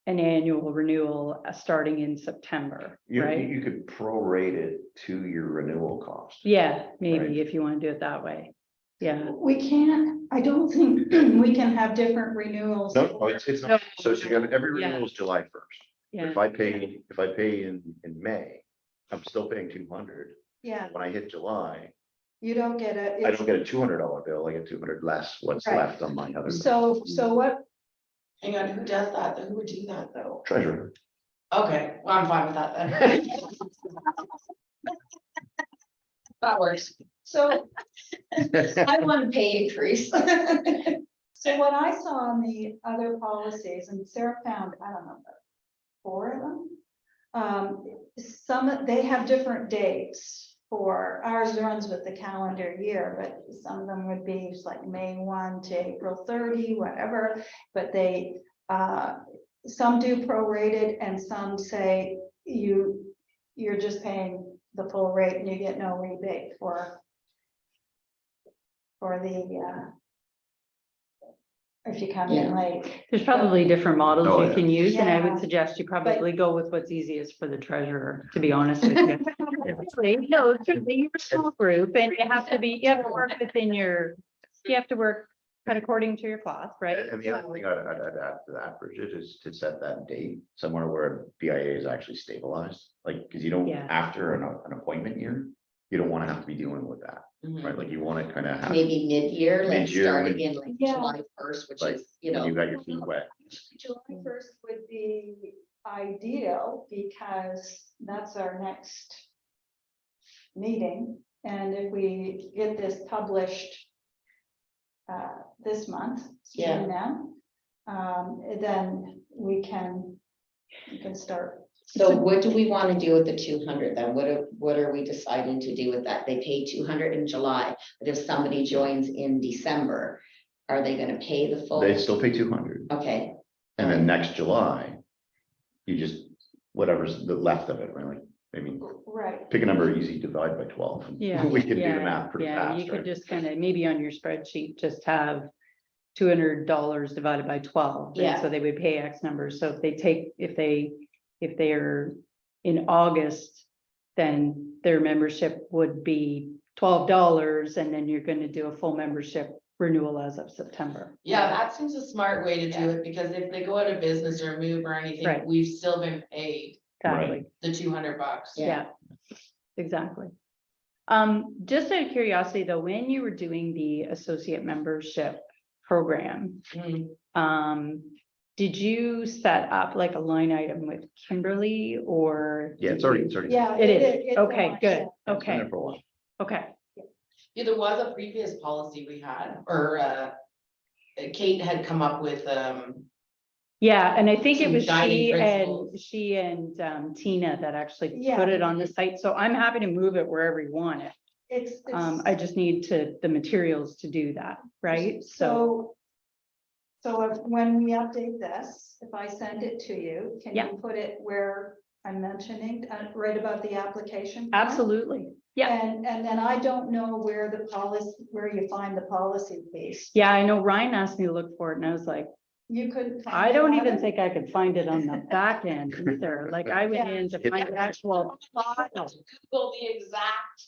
an annual renewal starting in September, right? You could prorate it to your renewal cost. Yeah, maybe Right. if you want to do it that way. Yeah. We can't, I don't think we can have different renewals. No, it's No. not. So you got every Yeah. renewal is July 1st. Yeah. If I pay in May, I'm still paying 200. Yeah, When I hit July, you don't get it. I don't get a $200 bill. I get 200 less what's Right. left on my other So what, Hang on, who does that? Who would do that though? treasurer. Okay, well, I'm fine with that then. That works. so I want a pay increase. So what I saw in the other policies, and Sarah found, I don't know, 4 of them. They have different dates for, ours runs with the calendar year, but some of them would be just like May 1 to April 30, whatever. But they, some do prorated and some say you're just paying the full rate and you get no rebate for the, if you come in late. There's probably different models Oh, you yeah. can use, and I Yeah. would suggest you probably go with what's easiest for the treasurer, to be honest with you. Really, no, certainly you're a small group and you have to work within you have to work kind of according to your class, right? And the other thing I'd add to that, Bridget, is to set that date somewhere where BIA is actually stabilized. Like, because you don't, Yeah. after an appointment year, you don't want to have to be dealing with that, right? Like you want to kind of have. Maybe mid-year, like Mid-year starting when- in like Yeah. July 1st, which Like, is, when you got your feet wet. July 1st would be ideal because that's our next meeting. And if we get this published this month, Yeah. June now, then we can start. So what do we want to do with the 200 then? What are we deciding to do with that? They pay 200 in July, but if somebody joins in December, are they gonna pay the full? They still pay 200, Okay, and then next July, you just, whatever's the left of it, right? I mean, Right. pick a number easy, divide by 12. Yeah. We can do the Yeah, math pretty yeah, fast, you could right? just kind of, maybe on your spreadsheet, just have $200 divided by 12. right? Yeah. So they would pay X numbers. So if they are in August, then their membership would be $12, and then you're gonna do a full membership renewal as of September. Yeah, that seems a smart way to do it, because if they go out of business or move or anything, Right. we've still been paid Exactly. the $200. Yeah, exactly. Just out of curiosity though, when you were doing the associate membership program, Mm. did you set up like a line item with Kimberly or? Yeah, did it's already, you- it's already. Yeah. It is, it's okay, on, good, yeah. It's been there okay, for a while. okay. Yeah, there was a previous policy we had, or Kate had come up with, Yeah, and I think it Some was guiding principles. she and Tina that actually Yeah. put it on the site, so I'm happy to move it wherever you want it. It's. I just need the materials to do that, right? So when we update this, if I send it to you, can Yeah. you put it where I'm mentioning, right above the application? form? Absolutely, yeah. And then I don't know where the policy, where you find the policy piece. Yeah, I know Ryan asked me to look for it and I was like, You couldn't. find I it don't either? even think I could find it on the back end either. Like I went Yeah. in to find the actual file, Google the exact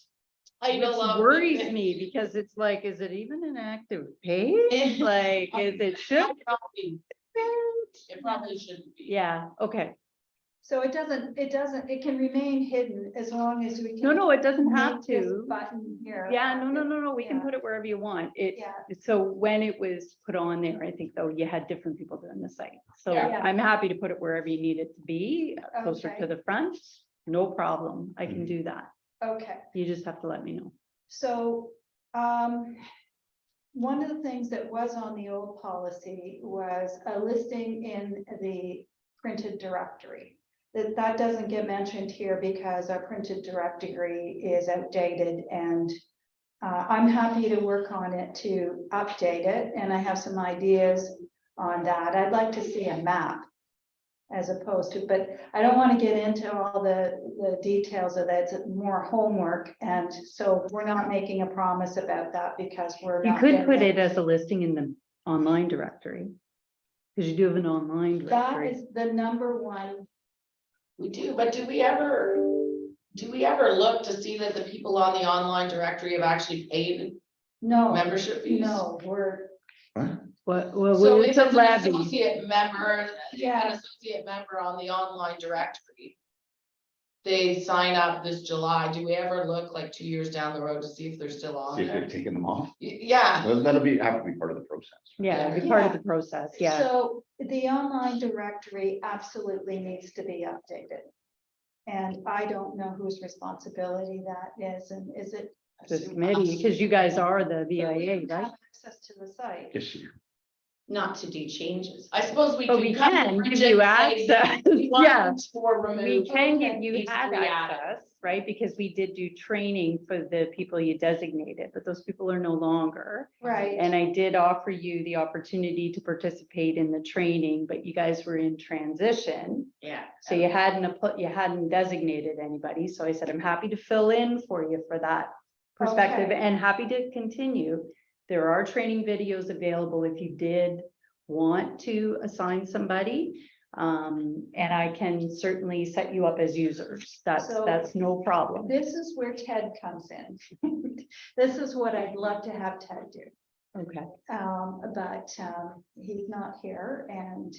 which title of. the worries thing. me because it's like, is it even an active page? Like, is it should? It probably shouldn't be. Yeah, okay. So it can remain hidden as long as we can. No, it doesn't have make this to. Button here. Yeah, no, we can Yeah. put it wherever you want. It, Yeah. so when it was put on there, I think though, you had different people doing the site. So Yeah. I'm happy to put it wherever you need it to be, closer Okay. to the front. No problem. I can Mhm. do that. Okay. You just have to let me know. So, one of the things that was on the old policy was a listing in the printed directory. That doesn't get mentioned here because our printed directory is outdated, and I'm happy to work on it to update it, and I have some ideas on that. I'd like to see a map as opposed to, but I don't want to get into all the details of that. It's more homework, and so we're not making a promise about that because we're You not. could getting put it as a listing in the online directory. Because you do have an online That directory. is the number one. We do, but do we ever look to see that the people on the online directory have actually paid No, membership fees? no, we're, Well, So it's if a it's an levy. associate member, Yeah. an associate member on the online directory, they sign up this July, do we ever look like 2 years down the road to see if they're still on See if there? they've taken them off. Yeah, That'll have to be part of the process. Yeah, it'd be part of Yeah. the process, yeah. so the online directory absolutely needs to be updated. And I don't know whose responsibility that is, and is it? This committee, because you guys are the We VIA, have right? Access to the site. Yes, you- not to do changes. I suppose we But could. we cut can the give budget you and say access, we want yeah. them For We removed. can Okay. give you These had three added. access, right? Because we did do training for the people you designated, but those people are no longer. Right. And I did offer you the opportunity to participate in the training, but you guys were in transition. Yeah. So you hadn't designated anybody. So I said, I'm happy to fill in for you for that perspective Okay. and happy to continue. There are training videos available if you did want to assign somebody. And I can certainly set you up as users. So- That's no problem. This is where Ted comes in. This is what I'd love to have Ted do. Okay. But he's not here, and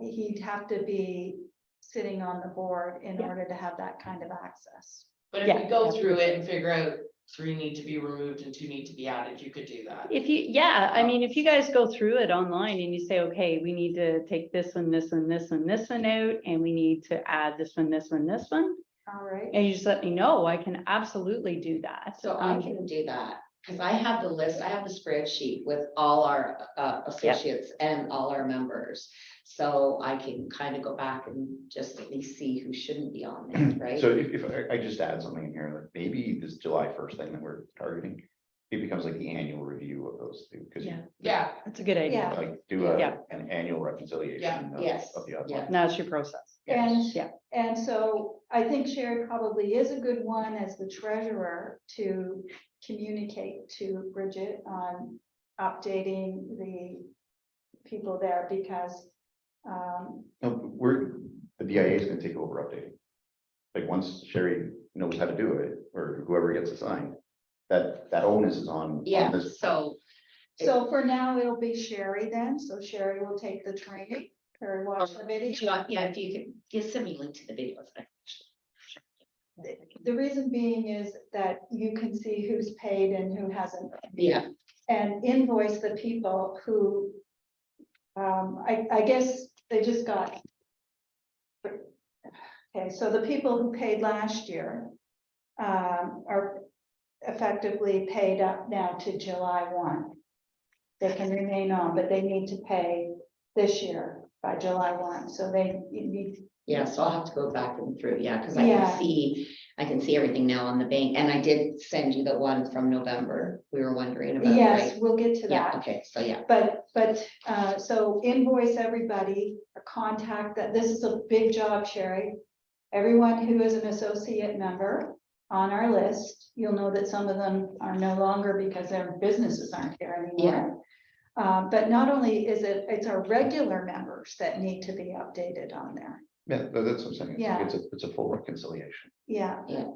he'd have to be sitting on the board in Yeah. order to have that kind of access. But if Yeah. we go through it and figure out 3 need to be removed and 2 need to be added, you could do that. I mean, if you guys go through it online and you say, okay, we need to take this one, this one, this one, this one out, and we need to add this one, this one, this one, All right. and you just let me know, I can absolutely do that. So I can do that. Cause I have the list, I have the spreadsheet with all our associates and all our members. So I can kind of go back and just at least see who shouldn't be on there, right? So if I just add something in here, like maybe this July 1st thing that we're targeting, it becomes like the annual review of those two, because Yeah. Yeah, That's a good idea. Yeah. like do Yeah. an annual reconciliation Yeah. Yes. of the Yeah. outline. Now it's your process. And, Yeah. and so I think Sherry probably is a good one as the treasurer to communicate to Bridget on updating the people there because, No, the BIA is gonna take over updating. Like, once Sherry knows how to do it, or whoever gets assigned, that onus is on Yeah, this. so, so for now, it'll be Sherry then. So Sherry will take the training or watch the video. yeah, if you could, just send me a link to the videos. The reason being is that you can see who's paid and who hasn't. Yeah, And invoice the people who, I guess they just got. Okay, so the people who paid last year are effectively paid up now to July 1. They can remain on, but they need to pay this year by July 1, so they need. yeah, so I'll have to go back and through, yeah, because Yeah. I can see everything now on the bank, and I did send you the one from November, we were wondering about, Yes, right? we'll get to Yeah, that. okay, so yeah, But, so invoice everybody, or contact that, this is a big job, Sherry. Everyone who is an associate member on our list, you'll know that some of them are no longer because their businesses aren't here anymore. But not only is it's our regular members that need to be updated on there. Yeah, that's what I'm saying. Yeah. It's a full reconciliation. Yeah. Yeah.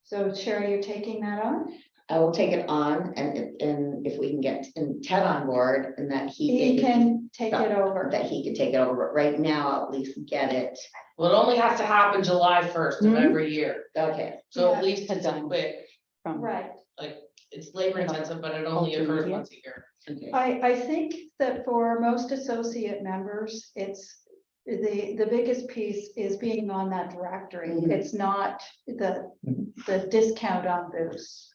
So Sherry, you're taking that on? I will take it on, and if we can get Ted on board, and that He can take it over. that he could take it over, but right now, I'll at least get it, well, it only has to happen July 1st of Mhm. every year, okay, so Yeah. at least it's a Done. quick, From Right. it's labor intensive, but it only Ultimate, occurs yeah. once a year. okay. I think that for most associate members, it's the biggest piece is being on that directory. Mhm. It's not the discount on booze.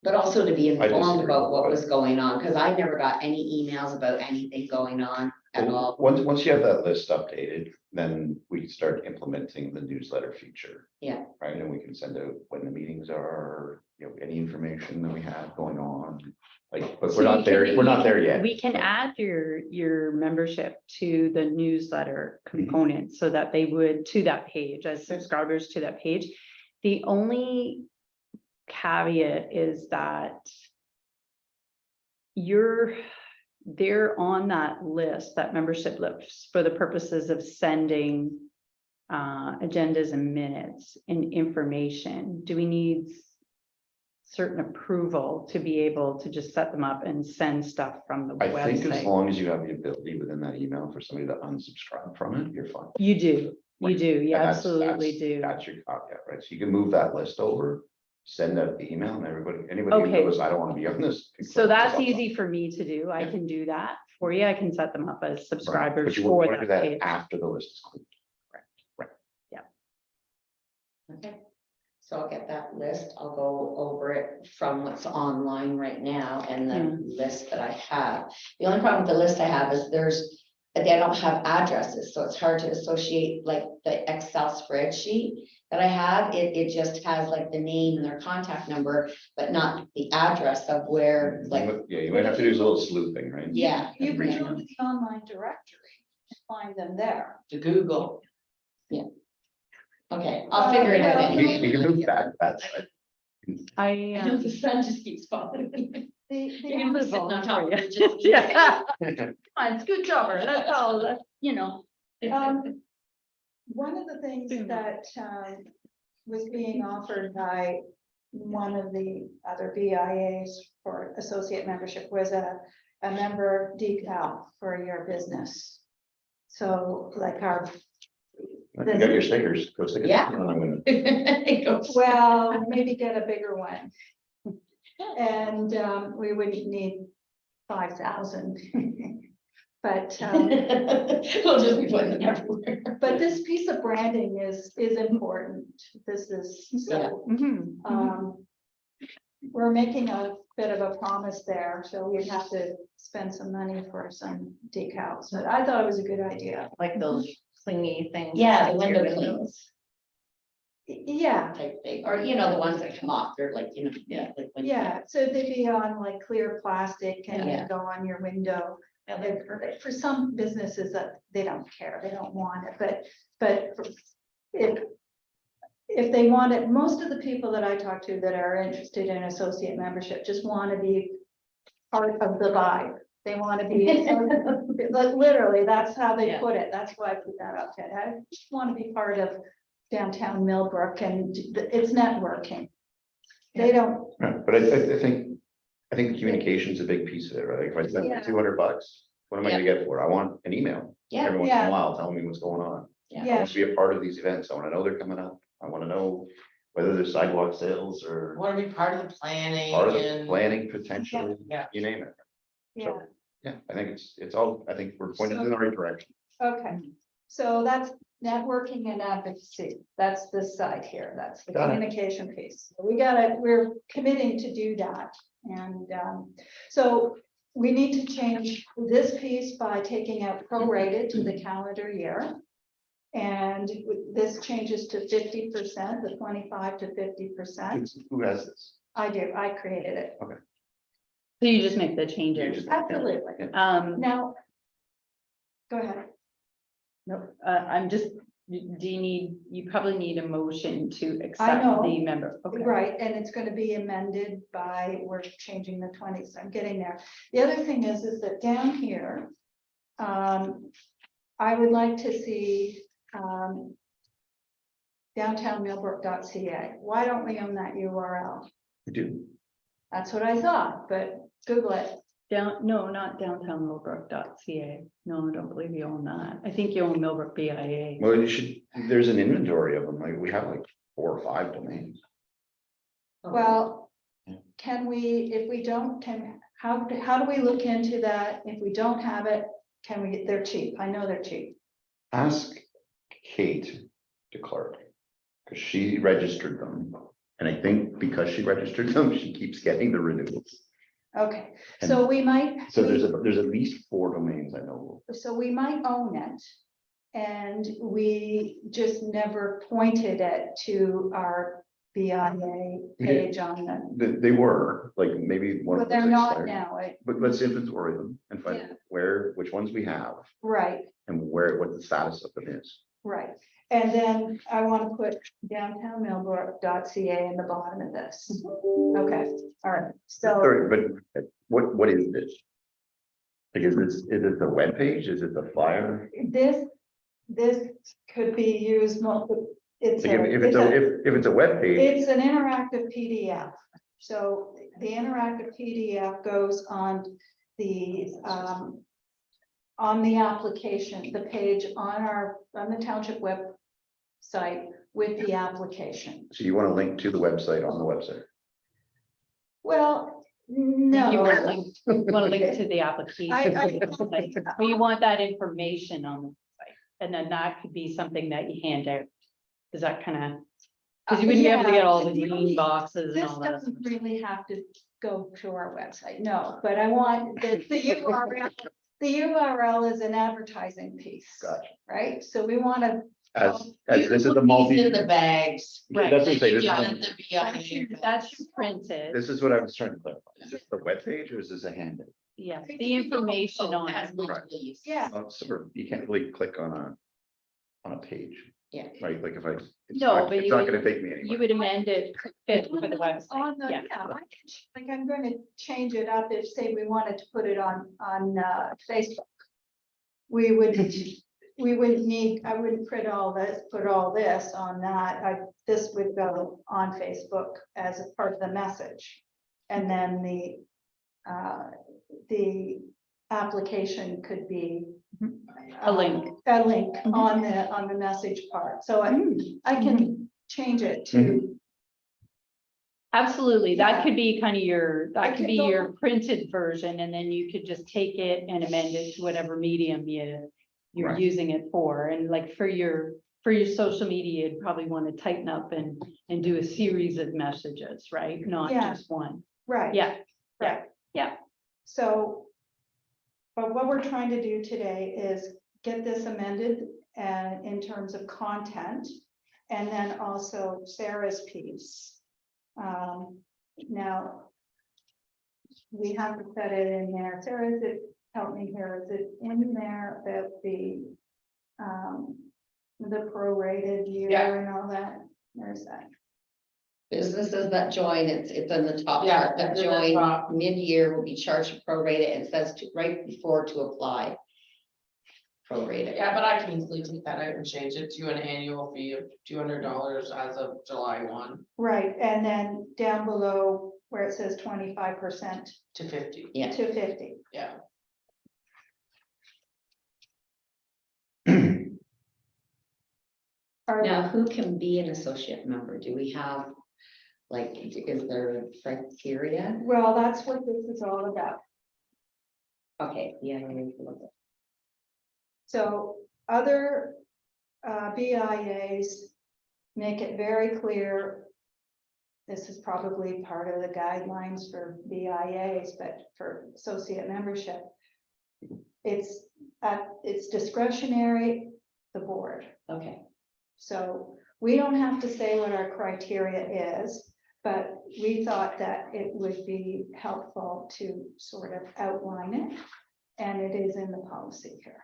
But also to be I informed disagree, about what but- was going on, because I never got any emails about anything going on at all. Once you have that list updated, then we can start implementing the newsletter feature. Yeah. Right, and we can send out when the meetings are, any information that we have going on, like, but So we're you not there, can- we're you not there can- yet. We can add your membership to the newsletter component so that they would, to that page, as subscribers to that page. The only caveat is that they're on that list, that membership list, for the purposes of sending agendas and minutes and information. Do we need certain approval to be able to just set them up and send stuff from the I think as website? long as you have the ability within that email for somebody to unsubscribe from it, you're fine. You do, you do, you And that's- absolutely that's- do. That's your caveat, right? So you can move that list over, send out the email, and anybody who Okay. goes, I don't want to be on this. can So click that's this off. easy for me to do. I Yeah. can do that for you. I can set them up as Right. But subscribers you for want to do that that page. after the list is clean. Okay, so I'll get that list, I'll go over it from what's online right now and the list that I have. The only problem with the list I have is they don't have addresses, so it's hard to associate like the Excel spreadsheet that I have. It just has like the name and their contact number, but not the address of where, like, Yeah, you might have to do a little sleuthing, right? yeah. You can yeah. go to the online directory, and find them there. To Google. Okay, I'll figure it out You anyway. you can move that, I, I know the sun just keeps following me. The You're gonna be sitting on top of it. yeah, that's. it's good jobber, that's all, that's, One of the things Boom. that was being offered by one of the other BIAs for associate membership was a member decal for your business. So like You got your stickers, go stick it. Yeah. I'm gonna. It goes- well, maybe get a bigger one. And we would need 5,000. But We'll just be putting them everywhere. but this piece of branding is important. This is so. Mhm, mhm. we're making a bit of a promise there, so we'd have to spend some money for some decals, but I thought it was a good idea. Like those clingy things. Yeah, the that your window clings Yeah, type thing, or you know, the ones that come off, they're like, you know, yeah. Like when- yeah, so they'd be on like clear plastic and Yeah. go on your window. And for some businesses that they don't care, they don't want it, but if they want it, most of the people that I talk to that are interested in associate membership just want to be part of the vibe. They want to be, like, literally, that's how they Yeah. put it. That's why I put that up there. I just want to be part of downtown Millbrook, and it's networking. They don't, Right, but I think the communication's a big piece of it, right? If I spend Yeah. $200, what am I gonna get for it? I want an email Yeah, every once in Yeah. a while telling me what's going on. I yeah, want to be a part of these events. I want to know they're coming up. I want to know whether there's sidewalk sales or Want to be part of the planning part of the and. planning potentially, Yeah. you name it. yeah. Yeah, I think it's all, I think we're pointed in the right direction. Okay, so that's networking and advocacy. That's this side here. That's the Got it. communication piece. We're committing to do that. And so we need to change this piece by taking out prorated to the calendar year. And this changes to 50%, the 25 to 50%. Who has this? I do, I created it. So you just make the You changes. just- Absolutely. Now, go ahead. No, I'm just, you probably need a motion to know. accept the member. Okay. Right, and it's gonna be amended by, we're changing the 20s, I'm getting there. The other thing is that down here, I would like to see, downtownmillbrook.ca. Why don't we own that URL? We do. That's what I thought, but Google it. No, not downtownmillbrook.ca. No, I don't believe you own that. I think you own Millbrook BIA. Well, you should, there's an inventory of them. Like we have like 4 or 5 domains. Well, Yeah. can we, if we don't, how do we look into that? If we don't have it, can we, they're cheap. I know they're cheap. Ask Kate DeClerc, because she registered them. And I think because she registered them, she keeps getting the renewals. Okay, so we might. So there's at least 4 domains I know So we might own it. And we just never pointed it to our BIA page on the, of. They were, like, maybe one but of them. they're not now, But let's inventory them and Yeah. find which ones we have right, and what the status of them is. right. And then I want to put downtownmillbrook.ca in the bottom of this. Okay, all right, so Sorry, but what is this? Like, is it the webpage? Is it the flyer? this could be used multiple, it's Like, if a, it's a webpage, it's an interactive PDF. So the interactive PDF goes on the application, the page on the township website with the application. so you want to link to the website on the website. Well, You no. want to link to the application. I- But you want that information on the site, and then that could be something that you hand out. Is that kind of, because you wouldn't be able to get all the green boxes and This all that. doesn't really have to go to our website, no, but I want the URL. The URL is an advertising piece, Gotcha. right? So we want to. As You this is can a put multi. these in the bags. Right. That's what I'm saying, this is Yeah, a- the BIA. That's printed, This is what I was trying to clarify. Is this the webpage or is this a handout? yeah, the information on Has it. multiple uses. Yeah. Sort of, you can't really click on a page. Yeah. Right, like if I. It's No, not- but It's you not would- gonna take me You anywhere. would amend it to fit for the On website, the, yeah. yeah, like I'm going to change it up if, say, we wanted to put it on Facebook. We wouldn't need, I wouldn't put all this on that. This would go on Facebook as a part of the message. And then the application could be A link. A link Mhm. on the message part. So I can change it to. Absolutely, Yeah. that could be kind of your, I that could could be go- your printed version, and then you could just take it and amend it to whatever medium you're Right. using it for, and like for for your social media, you'd probably want to tighten up and do a series of messages, right? Not Yeah. just one. Right. Yeah, Right. yeah. So, but what we're trying to do today is get this amended and in terms of content, and then also Sarah's piece. Now, we have to set it in there. Sarah, is it, help me here, is it in there that the prorated year Yeah. and all that? There's that. Businesses that join, it's in the top Yeah, part, that it's in the join top. mid-year will be charged prorated, and it says right before to apply. Prorated. Yeah, but I can easily take that out and change it to an annual fee of $200 as of July 1 Right, and then down below where it says 25% to 50. Yeah. to 50. Yeah. Now, who can be an associate member? Do we have, like, is there criteria? Well, that's what this is all about. Okay, yeah. I need to look at- So other BIAs make it very clear. This is probably part of the guidelines for BIAs, but for associate membership, it's discretionary, the board. Okay, So we don't have to say what our criteria is, but we thought that it would be helpful to sort of outline it. And it is in the policy here.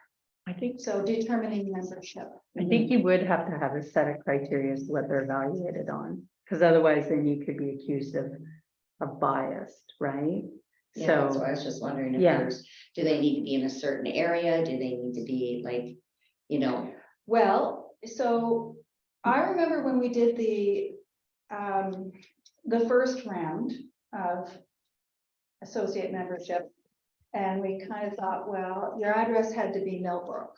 I think, So determining membership. I think you would have to have a set of criteria as to what they're evaluated on, because otherwise then you could be accused of biased, right? yeah, that's why I So, was just wondering if yeah. do they need to be in a certain area? Do they need to be like, you know? Well, so I remember when we did the first round of associate membership. And we kind of thought, well, your address had to be Millbrook,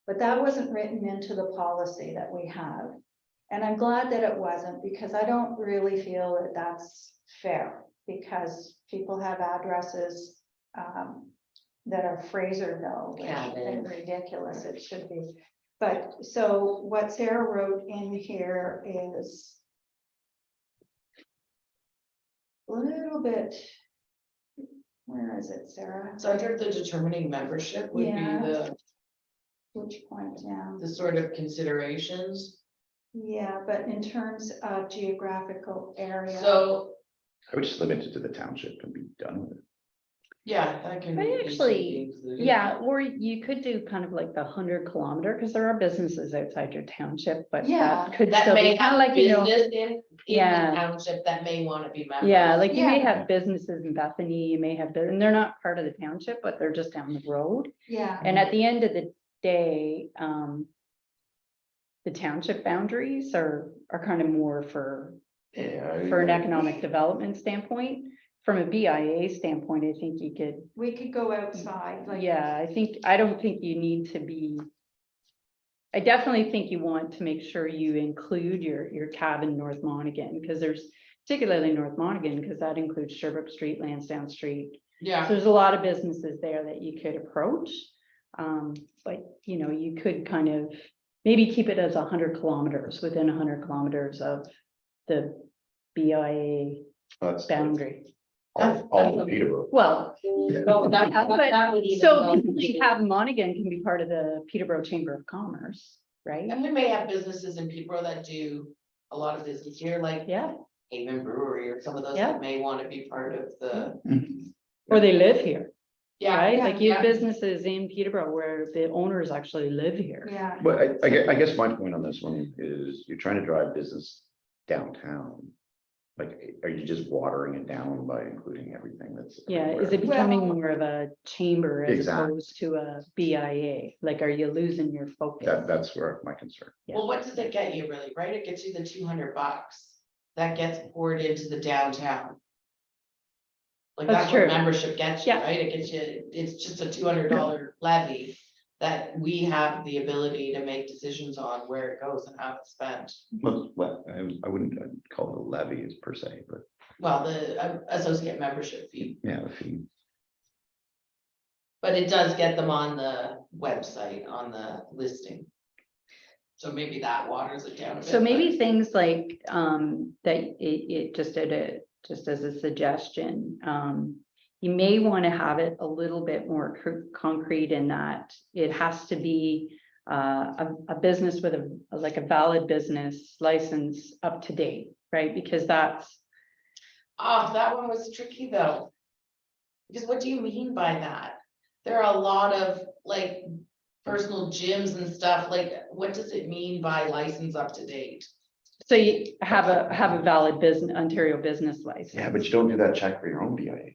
but that wasn't written into the policy that we have. And I'm glad that it wasn't, because I don't really feel that that's fair, because people have addresses that are Fraserville, which Cabin. is ridiculous, it should be. But so what Sarah wrote in here is a little bit, where is it, Sarah? So under the determining membership would be Yeah. Which point down? the sort of considerations. Yeah, but in terms of geographical area. So, I would just limit it to the township and be done with it. yeah, that can. I easily actually- be included. yeah, or you could do kind of like the 100-kilometer, because there are businesses outside your township, but Yeah, that could That still may be kind have of like, you know. business in Yeah. the township that may want to be members. Yeah, like you may Yeah. have businesses in Bethany, you may have, and they're not part of the township, but they're just down the road. yeah, And at the end of the day, the township boundaries are kind of more for an economic development standpoint. From a BIA standpoint, I think you could, we could go outside, like. yeah, I don't think you need to be. I definitely think you want to make sure you include your cabin North Monaghan, because there's particularly North Monaghan, because that includes Sherbrooke Street, Lansdowne Street. Yeah, So there's a lot of businesses there that you could approach. But you know, you could kind of maybe keep it as 100 kilometers, within 100 kilometers of the BIA That's boundary. all of Peterborough. Well, Well, that would even so go people to- who have Monaghan can be part of the Peterborough Chamber of Commerce, right? and we may have businesses in Peterborough that do a lot of business here, like Yeah, Haven Brewery or some of those Yeah. that may want to be part of the. or they live here, Yeah, right? Like you have yeah. businesses in Peterborough where the owners actually live here. Yeah, But I guess my point on this one is you're trying to drive business downtown. Like, are you just watering it down by including everything that's? Yeah, is everywhere? it becoming Well- more of a chamber as Exactly. opposed to a BIA? Like, are you losing your focus? That's where my concern. Well, what does it get you really, right? It gets you the $200 that gets poured into the downtown. Like That's that's what true. membership gets you, Yeah. right? It gets you, it's just a $200 levy that we have the ability to make decisions on where it goes and how it's spent. Well, I wouldn't call it a levy per se, but Well, the associate membership fee, yeah, the fee. but it does get them on the website, on the listing. So maybe that waters it down a bit. So but- maybe things like, that it just just as a suggestion, you may want to have it a little bit more concrete in that it has to be a business with like a valid business license up to date, right? Because that's, Oh, that one was tricky though. Because what do you mean by that? There are a lot of like personal gyms and stuff, like what does it mean by license up to date? so you have a valid business, Ontario business license. Yeah, but you don't do that check for your own BIA,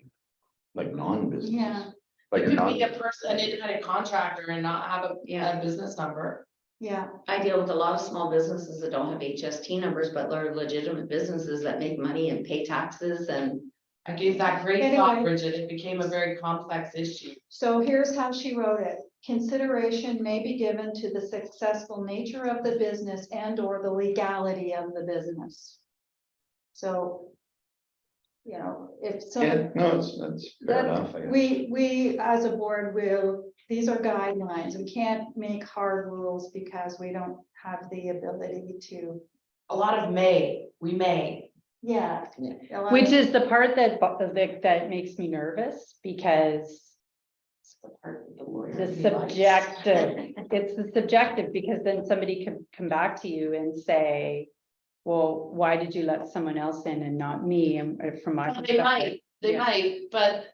like non-business. Yeah. Like You a could non, be a person, an independent contractor and not have Yeah. a business number. Yeah, I deal with a lot of small businesses that don't have HST numbers, but they're legitimate businesses that make money and pay taxes and. I gave that great thought, Anyway. Bridget, it became a very complex issue. so here's how she wrote it. Consideration may be given to the successful nature of the business and or the legality of the business. So, you know, if some. yeah, no, that's fair enough. I guess. We as a board these are guidelines. We can't make hard rules because we don't have the ability to, A lot of we may. yeah. Yeah. a lot Which of- is the part that makes me nervous because It's the part that the lawyer the likes. subjective, it's the subjective, because then somebody can come back to you and say, well, why did you let someone else in and not me? And from my They perspective. they Yeah. might, but.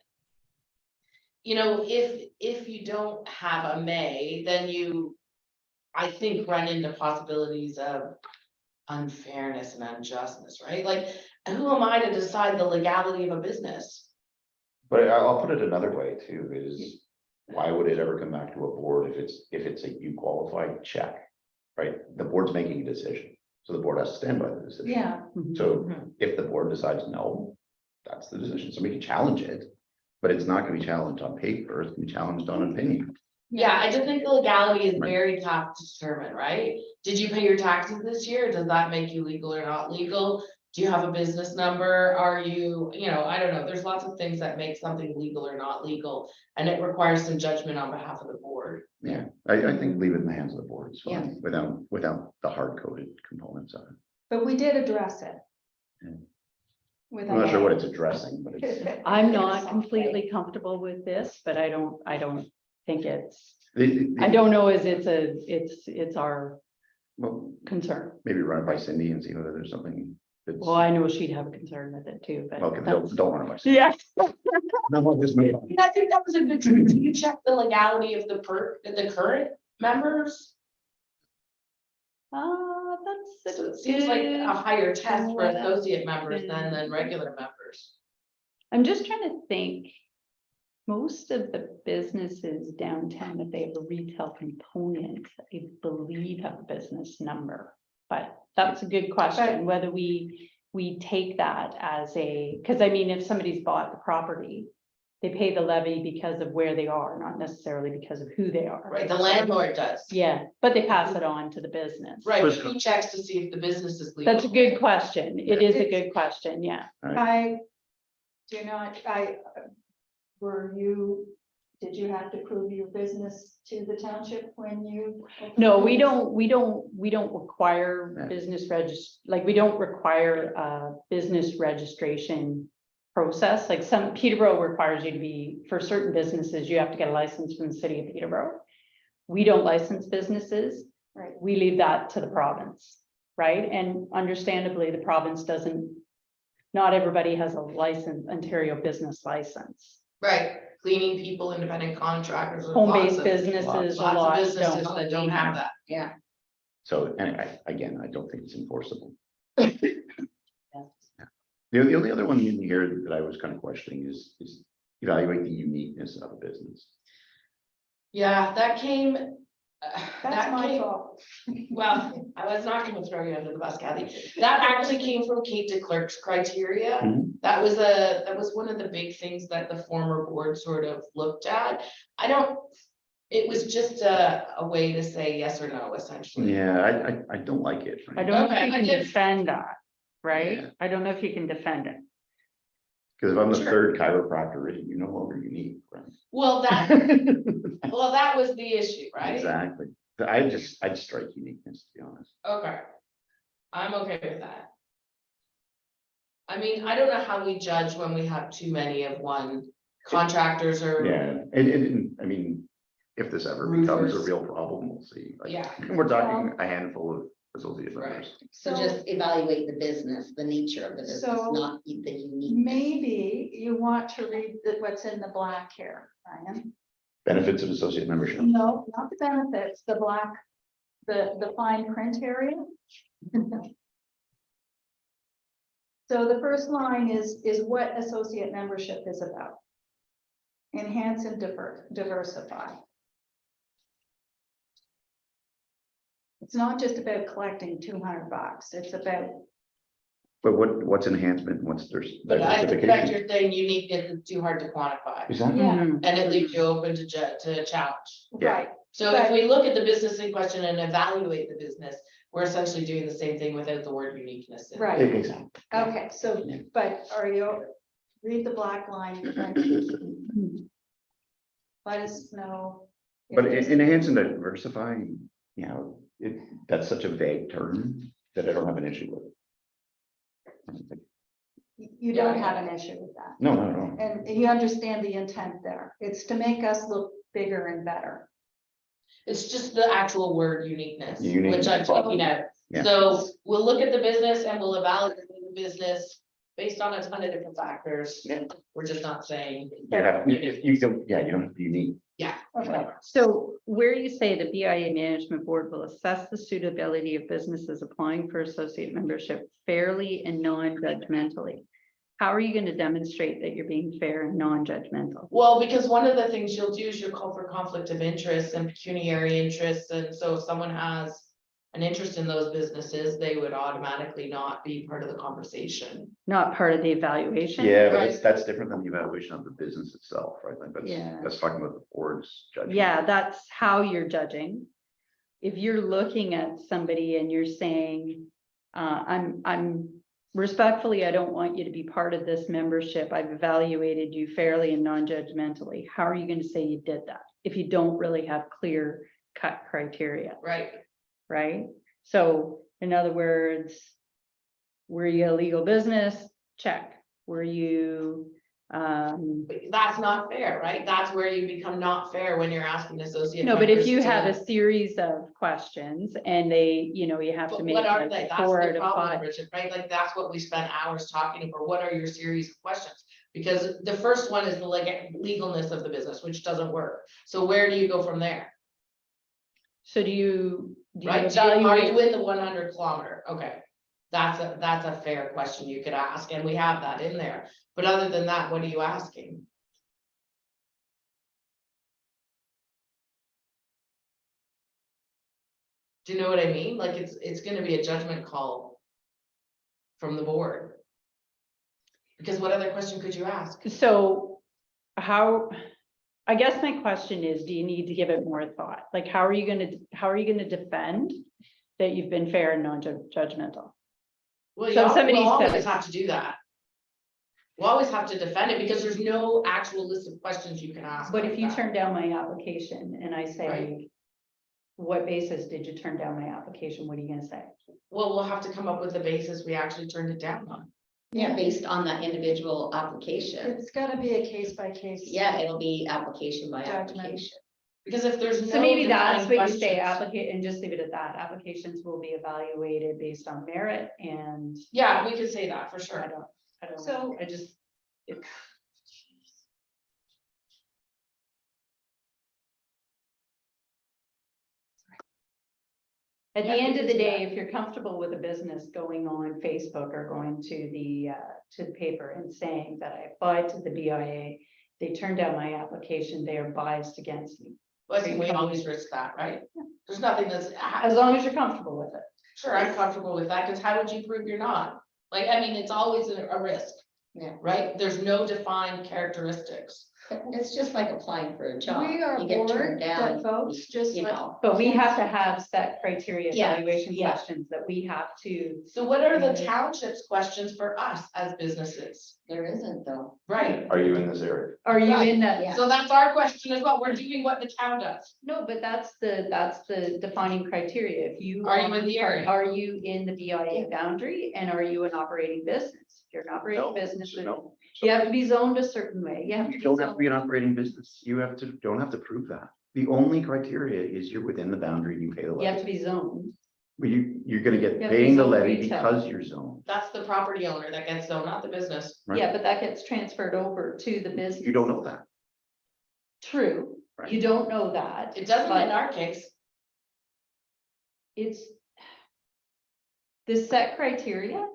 You know, if you don't have a may, then you, I think, run into possibilities of unfairness and unjustness, right? Like, who am I to decide the legality of a business? But I'll put it another way too, is why would it ever come back to a board if it's a you qualified check? Right? The board's making a decision, so the board has to stand by the decision. Yeah, So if the board decides no, that's the decision. So we can challenge it, but it's not gonna be challenged on paper, it's gonna be challenged on opinion. Yeah, I just think the legality is Right. very tough to determine, right? Did you pay your taxes this year? Does that make you legal or not legal? Do you have a business number? Are you, I don't know, there's lots of things that make something legal or not legal, and it requires some judgment on behalf of the board. Yeah, I think leave it in the hands of the board, so Yeah. without the hard coded components of it. but we did address it. Yeah. With I'm not sure a- what it's addressing, but it's. I'm not completely comfortable with this, but I don't think it's, I don't know as it's our Well, concern. maybe run it by Cindy and see whether there's something that's. Well, I know she'd have a concern with it too, but. Okay, that's- don't run it by Cindy. Yeah. No, we'll just move on. And I think that was a good trick. Do you check the legality of the current members? That's. So it seems like a higher test for Well, associate members than regular members. I'm just trying to think. Most of the businesses downtown, if they have a retail component, I believe have a business number. But that's a good question, whether we take that as because I mean, if somebody's bought the property, they pay the levy because of where they are, not necessarily because of who they are. Right, the landlord does. Yeah, but they pass it on to the business. Right, but who checks to see if the business is legal? That's a good question. It is a good question, yeah. I do not, did you have to prove your business to the township when you? No, we don't require Yeah. business we don't require a business registration process. Like Peterborough requires you to be, for certain businesses, you have to get a license from the city of Peterborough. We don't license businesses. Right. We leave that to the province, right? And understandably, the province not everybody has a license, Ontario business license. Right, cleaning people, independent contractors. there's Home-based lots of- businesses, a Lots lot of businesses don't. that don't have that. Yeah. So anyway, again, I don't think it's enforceable. The only other one in here that I was kind of questioning is evaluate the uniqueness of a business. Yeah, that came. That's that my came- fault. Well, I was not gonna throw you under the bus, Kathy. That actually came from Kate DeClerc's criteria. Mhm. That was one of the big things that the former board sort of looked at. It was just a way to say yes or no, essentially. Yeah, I don't like it. I don't know if Okay, you I can get- defend that, right? Yeah. I don't know if you can defend it. Because if I'm the Sure. third chiropractor, you're no longer unique, right? Well, that was the issue, right? Exactly. I'd strike uniqueness, to be honest. Okay. I'm okay with that. I mean, I don't know how we judge when we have too many of one, contractors or. Yeah, and I mean, if this ever becomes a Roofers. real problem, we'll see. Like, Yeah. we're talking a handful of associate members. So just evaluate the business, the nature of the business, So not the unique. maybe you want to read what's in the black here, Ryan. Benefits of associate membership. No, not the benefits, the black, the fine print area. So the first line is what associate membership is about. Enhance and diversify. It's not just about collecting $200, it's about, But what's enhancement, what's their But I suspect diversification? you're saying uniqueness is too hard to quantify, Exactly. yeah, Mhm. and it leaves you open to challenge. Yeah. right, So if we look at the business in question and evaluate the business, we're essentially doing the same thing without the word uniqueness. in it. right. Exactly. Okay, so, but are you, read the black line. Let us know. if But there's- enhance and diversifying, you know, that's such a vague term that I don't have an issue with. You don't have an issue with that. No, not at all. And you understand the intent there. It's to make us look bigger and better. It's just the actual word uniqueness, Unique. which I'm taking out. Yeah. So we'll look at the business and we'll evaluate the business based on a ton of different factors. Yeah. We're just not saying. You have, you don't, yeah, you don't have to be unique. Okay. So where you say the BIA Management Board will assess the suitability of businesses applying for associate membership fairly and non-judgmentally. How are you going to demonstrate that you're being fair and non-judgmental? Well, because one of the things you'll do is you'll call for conflict of interest and pecuniary interests, and so if someone has an interest in those businesses, they would automatically not be part of the conversation. Not part of the evaluation? Yeah, but Right. that's different than the evaluation of the business itself, right? Like Yeah. that's talking about the board's judgment. Yeah, that's how you're judging. If you're looking at somebody and you're saying, I'm respectfully, I don't want you to be part of this membership. I've evaluated you fairly and non-judgmentally. How are you going to say you did that if you don't really have clear cut criteria, Right. right? So in other words, were you a legal business? Check. Were you, But that's not fair, right? That's where you become not fair when you're asking associate. no, but if members you to- have a series of questions and they, you know, you have to But make what are like they? That's 4 the out of problem, 5. Richard, right? Like, that's what we spent hours talking about. What are your series of questions? Because the first one is the legalness of the business, which doesn't work. So where do you go from there? So do you Right? So are you evaluate? in the 100-kilometer? Okay. That's a fair question you could ask, and we have that in there. But other than that, what are you asking? Do you know what I mean? Like, it's gonna be a judgment call from the board. Because what other question could you ask? So how, I guess my question is, do you need to give it more thought? Like, how are you gonna defend that you've been fair and non-judgmental? Well, So you somebody always says- have to do that. We'll always have to defend it because there's no actual list of questions you can ask. But like if you that. turn down my application and I say, Right. what basis did you turn down my application? What are you gonna say? Well, we'll have to come up with the basis we actually turned it down on. Yeah, based on that individual application. It's gotta be a case by case. Yeah, it'll be application by Judgment. application. Because if there's no. So maybe that's defined what you say, questions- applicant, and just leave it at that. Applications will be evaluated based on merit and Yeah, we could say that for I sure. don't know. So- I just. At the Yeah, we end of can the do day, that. if you're comfortable with a business going on Facebook or going to the paper and saying that I applied to the BIA, they turned down my application, they are biased against me. Well, I think we always risk that, right? There's nothing that's, As long as you're comfortable with it. sure, I'm comfortable with that, because how would you prove you're not? Like, I mean, it's always a risk. Yeah. Right? There's no defined characteristics. It's just like applying for a job. We are You get turned board that down, votes just you like. know. But we have to have set criteria, Yeah, evaluation yeah. questions that we have to. So what are the township's questions for us as businesses? There isn't though. Right, Are you in this area? Are you Right, in that? yeah. so that's our question as well, we're doing what the town does. No, but that's the defining criteria. If you. Are you in the area? Are you in the BIA boundary and are you an operating business? If you're an operating business, No. you have to be zoned a certain way. You have to. You don't have to be an operating business. You don't have to prove that. The only criteria is you're within the boundary and you pay the You have to levy. be zoned. But you're gonna get You have to be paying the zoned levy retail. because you're zoned. That's the property owner that gets zoned, not the business. Right. Yeah, but that gets transferred over to the business. You don't know that. True. Right. You don't know that. It doesn't but in our case. It's. The set criteria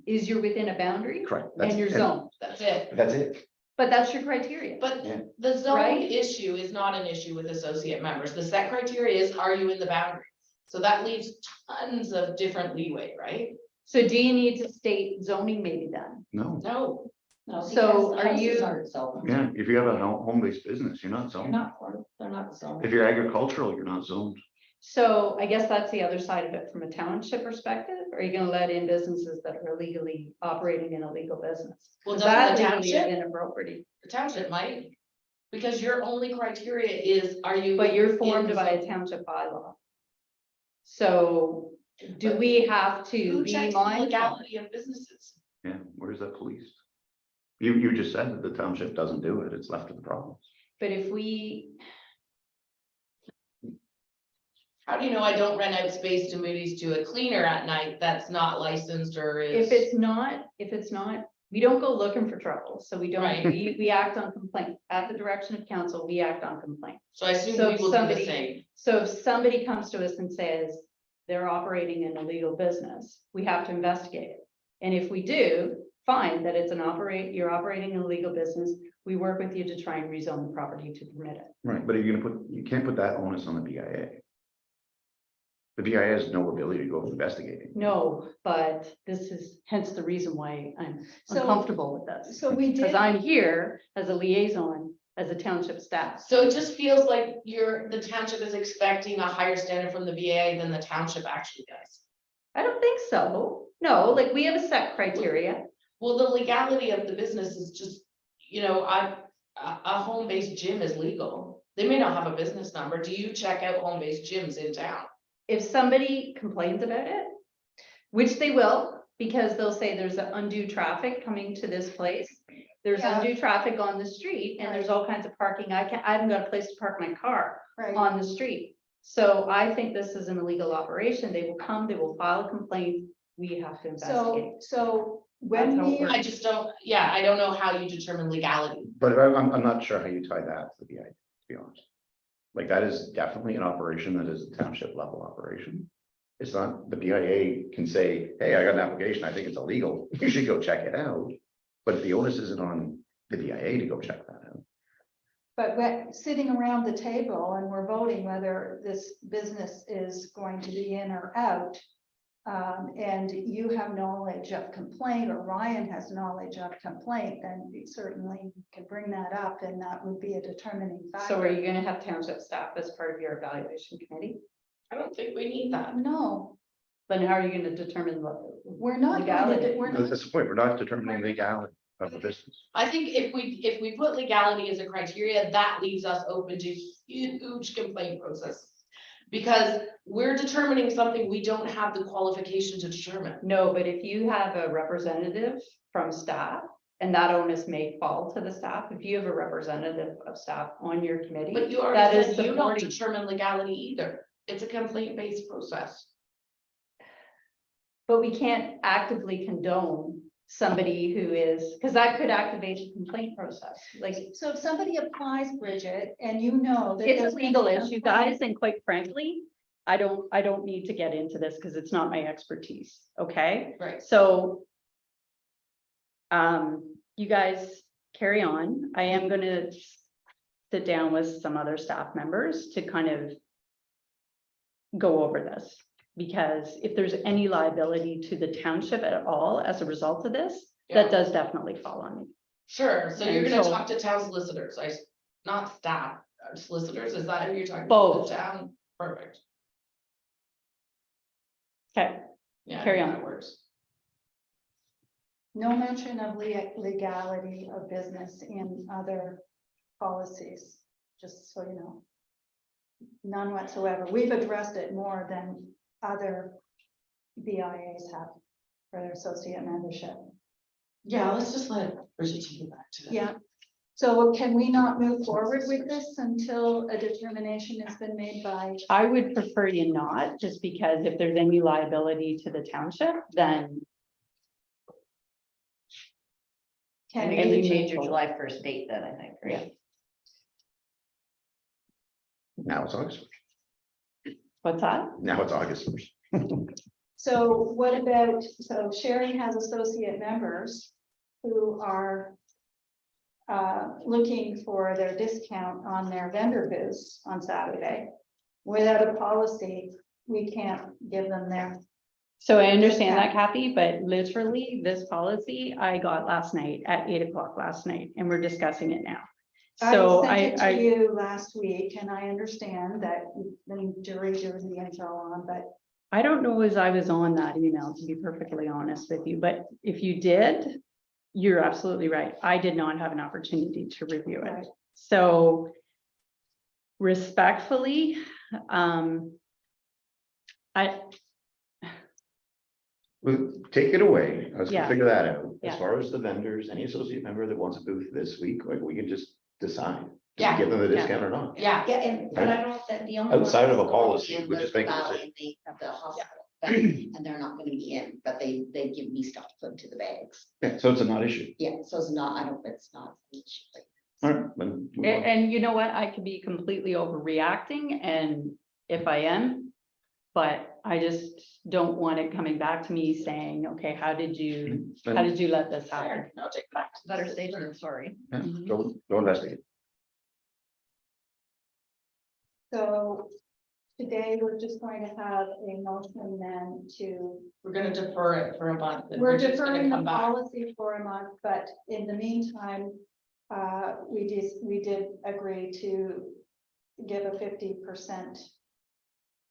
is you're within a boundary Correct. and you're zoned, That's it. That's it. but that's your criteria. But Yeah. the zone Right? issue is not an issue with associate members. The set criteria is, are you in the boundary? So that leaves tons of different leeway, right? So do you need to state zoning maybe then? No. No, No, So because are houses you- aren't zoned. Yeah, if you have a home-based business, you're not They're zoned. not, they're not zoned. If you're agricultural, you're not zoned. So I guess that's the other side of it from a township perspective. Are you gonna let in businesses that are legally operating in a legal business? well, Is that doesn't the legally township, inappropriate? the township might. Because your only criteria is, are you? But you're in formed the by a zone? township bylaw. So do we have to Who be checks the mindful? legality of businesses? Yeah, where's that policed? You just said that the township doesn't do it. It's left to the province. But if we, How do you know I don't rent out space to Moody's to a cleaner at night that's not licensed or is? if it's not, we don't go looking for trouble. So we don't, Right. we act on complaint. At the direction of council, we act on complaint. So I assume So we if will do the somebody- same. So if somebody comes to us and says they're operating in a legal business, we have to investigate it. And if we do, find that it's you're operating in a legal business, we work with you to try and rezone the property to permit it. Right, but you can't put that onus on the BIA. The BIA has no ability to go investigating. No, but this is hence the reason why I'm So- uncomfortable with this. So we Because did, I'm here as a liaison, as a township staff. So it just feels like the township is expecting a higher standard from the VA than the township actually does. I don't think so. No, like we have a set criteria. Well, the legality of the business is just, a home-based gym is legal. They may not have a business number. Do you check out home-based gyms in town? If somebody complains about it, which they will, because they'll say there's undue traffic coming to this place. There's Yeah. undue traffic on the street and there's all kinds of parking. I haven't got a place to park my car right, on the street. So I think this is an illegal operation. They will come, they will file a complaint. We have to investigate. so That's when how it we, works. I just don't, I don't know how you determine legality. But I'm not sure how you tie that to the BIA, to be honest. Like, that is definitely an operation that is a township level operation. It's not, the BIA can say, hey, I got an application, I think it's illegal, you should go check it out. But the onus isn't on the BIA to go check that out. but we're sitting around the table and we're voting whether this business is going to be in or out. And you have knowledge of complaint, or Ryan has knowledge of complaint, then we certainly can bring that up, and that would be a determining factor. So are you gonna have township staff as part of your evaluation committee? I don't think we need that. No, Then how are you gonna determine what? we're not, Legality. we're not, That's the point, we're not determining legality of the business. I think if we put legality as a criteria, that leaves us open to huge complaint process. Because we're determining something we don't have the qualification to determine. No, but if you have a representative from staff, and that onus may fall to the staff, if you have a representative of staff on your committee. But you That already is said you don't supporting. determine legality either. It's a complaint-based process. But we can't actively condone somebody who is, because that could activate a complaint process, like. so if somebody applies, Bridget, and you know that. It's a there's legal been issue, complaint- guys, and quite frankly, I don't need to get into this because it's not my expertise, okay? Right. So. You guys carry on. I am gonna sit down with some other staff members to kind of go over this. Because if there's any liability to the township at all as a result of this, Yeah. that does definitely fall on me. Sure, so you're And gonna so- talk to town solicitors, not staff, solicitors, is that who you're talking? to? Both. The town, perfect, Okay, yeah. Carry I think on. That works. No mention of legality of business in other policies, just so you know. None whatsoever. We've addressed it more than other BIAs have for their associate membership. Yeah, let's just let Bridget take it back to it. Yeah. So can we not move forward with this until a determination has been made by? I would prefer you not, just because if there's any liability to the township, then Can And you we, change your July 1st date then, I think, right? Now it's August. what's that? Now it's August 1st. so what about, so Sherry has associate members who are looking for their discount on their vendor booths on Saturday. Without a policy, we can't give them their, So I understand that, Kathy, but literally this policy I got last night at 8 o'clock last night, and we're discussing it now. So I sent it to I, you last week, and I understand that the jury does the info on, but I don't know as I was on that email, to be perfectly honest with you, but if you did, you're absolutely right. I did not have an opportunity to review it. Right. So respectfully, I, Well, take it away. Let's Yeah. figure that out. Yeah. As far as the vendors, any associate member that wants a booth this week, like we can just decide. Do Yeah. we give them a Yeah. discount or not? Yeah, Yeah, and, but I don't, that the only. one Outside of a that's going policy, in we was just make a Val decision. in the hospital, and they're not gonna be in, but they give me stuff to put into the bags. Yeah, so it's a not issue. Yeah, so it's not, it's not. an issue, like, All right. then move on. and you know what, I could be completely overreacting, and if I am, but I just don't want it coming back to me saying, okay, how did you let this happen? sure, no, take it back. Better safe than sorry. Yeah, Go investigate. so today we're just going to have a motion then to, We're gonna defer it for a month. and we're just gonna deferring the come back. policy for a month, but in the meantime, we did agree to give a 50%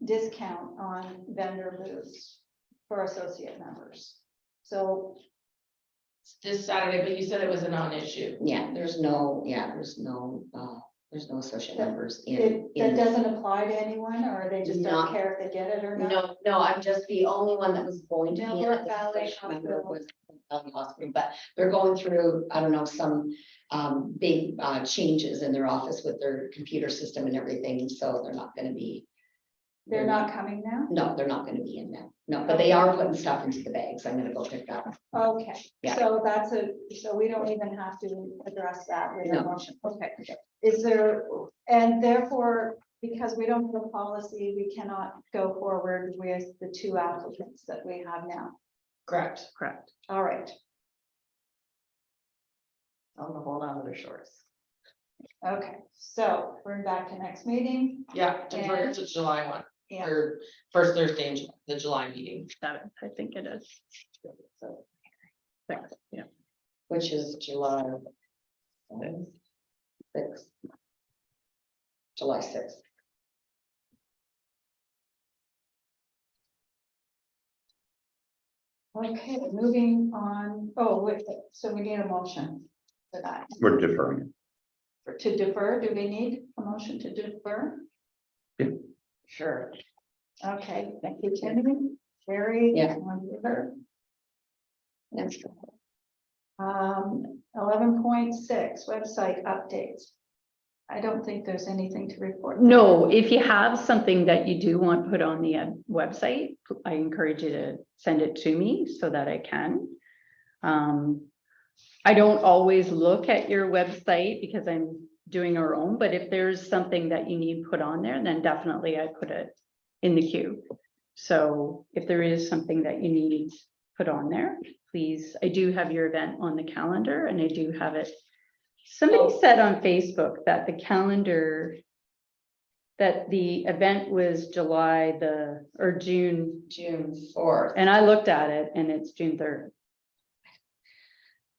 discount on vendor booths for associate members. So This Saturday, but you said it was a non-issue. Yeah, there's no associate members in. that doesn't apply to anyone, or they just don't Not- care if they get it or not? No, I'm just the only one that was going to be Melbourne at the Valley associate member Hospital. was Valley Hospital, but they're going through, I don't know, some big changes in their office with their computer system and everything, so they're not gonna be. They're not coming now? No, they're not gonna be in there. No, but they are putting stuff into the bags. I'm gonna go pick that up. Okay, Yeah. so so we don't even have to address that with a No. motion, okay. Is there, and therefore, because we don't have a policy, we cannot go forward with the two applicants that we have now. Correct. Correct. All right, On the hold on to their shorts. okay, so we're back to next meeting. Yeah, defer it to July 1, Yeah, or first Thursday in the July meeting. 7th, I think it is. So, 6th, yeah. which is July 6th. July 6th. okay, moving on. Oh, wait, so we need a motion for that. We're deferring To defer, do we need a motion to defer? Sure. Okay, thank you, Timothy. Sherry? Yeah. on defer. That's 11.6, website updates. I don't think there's anything to report. No, if you have something that you do want put on the website, I encourage you to send it to me so that I can. I don't always look at your website because I'm doing our own, but if there's something that you need put on there, then definitely I put it in the queue. So if there is something that you need put on there, please, I do have your event on the calendar and I do have it. Somebody said on Facebook that the calendar, that the event was June, June 4th. and I looked at it and it's June 3rd.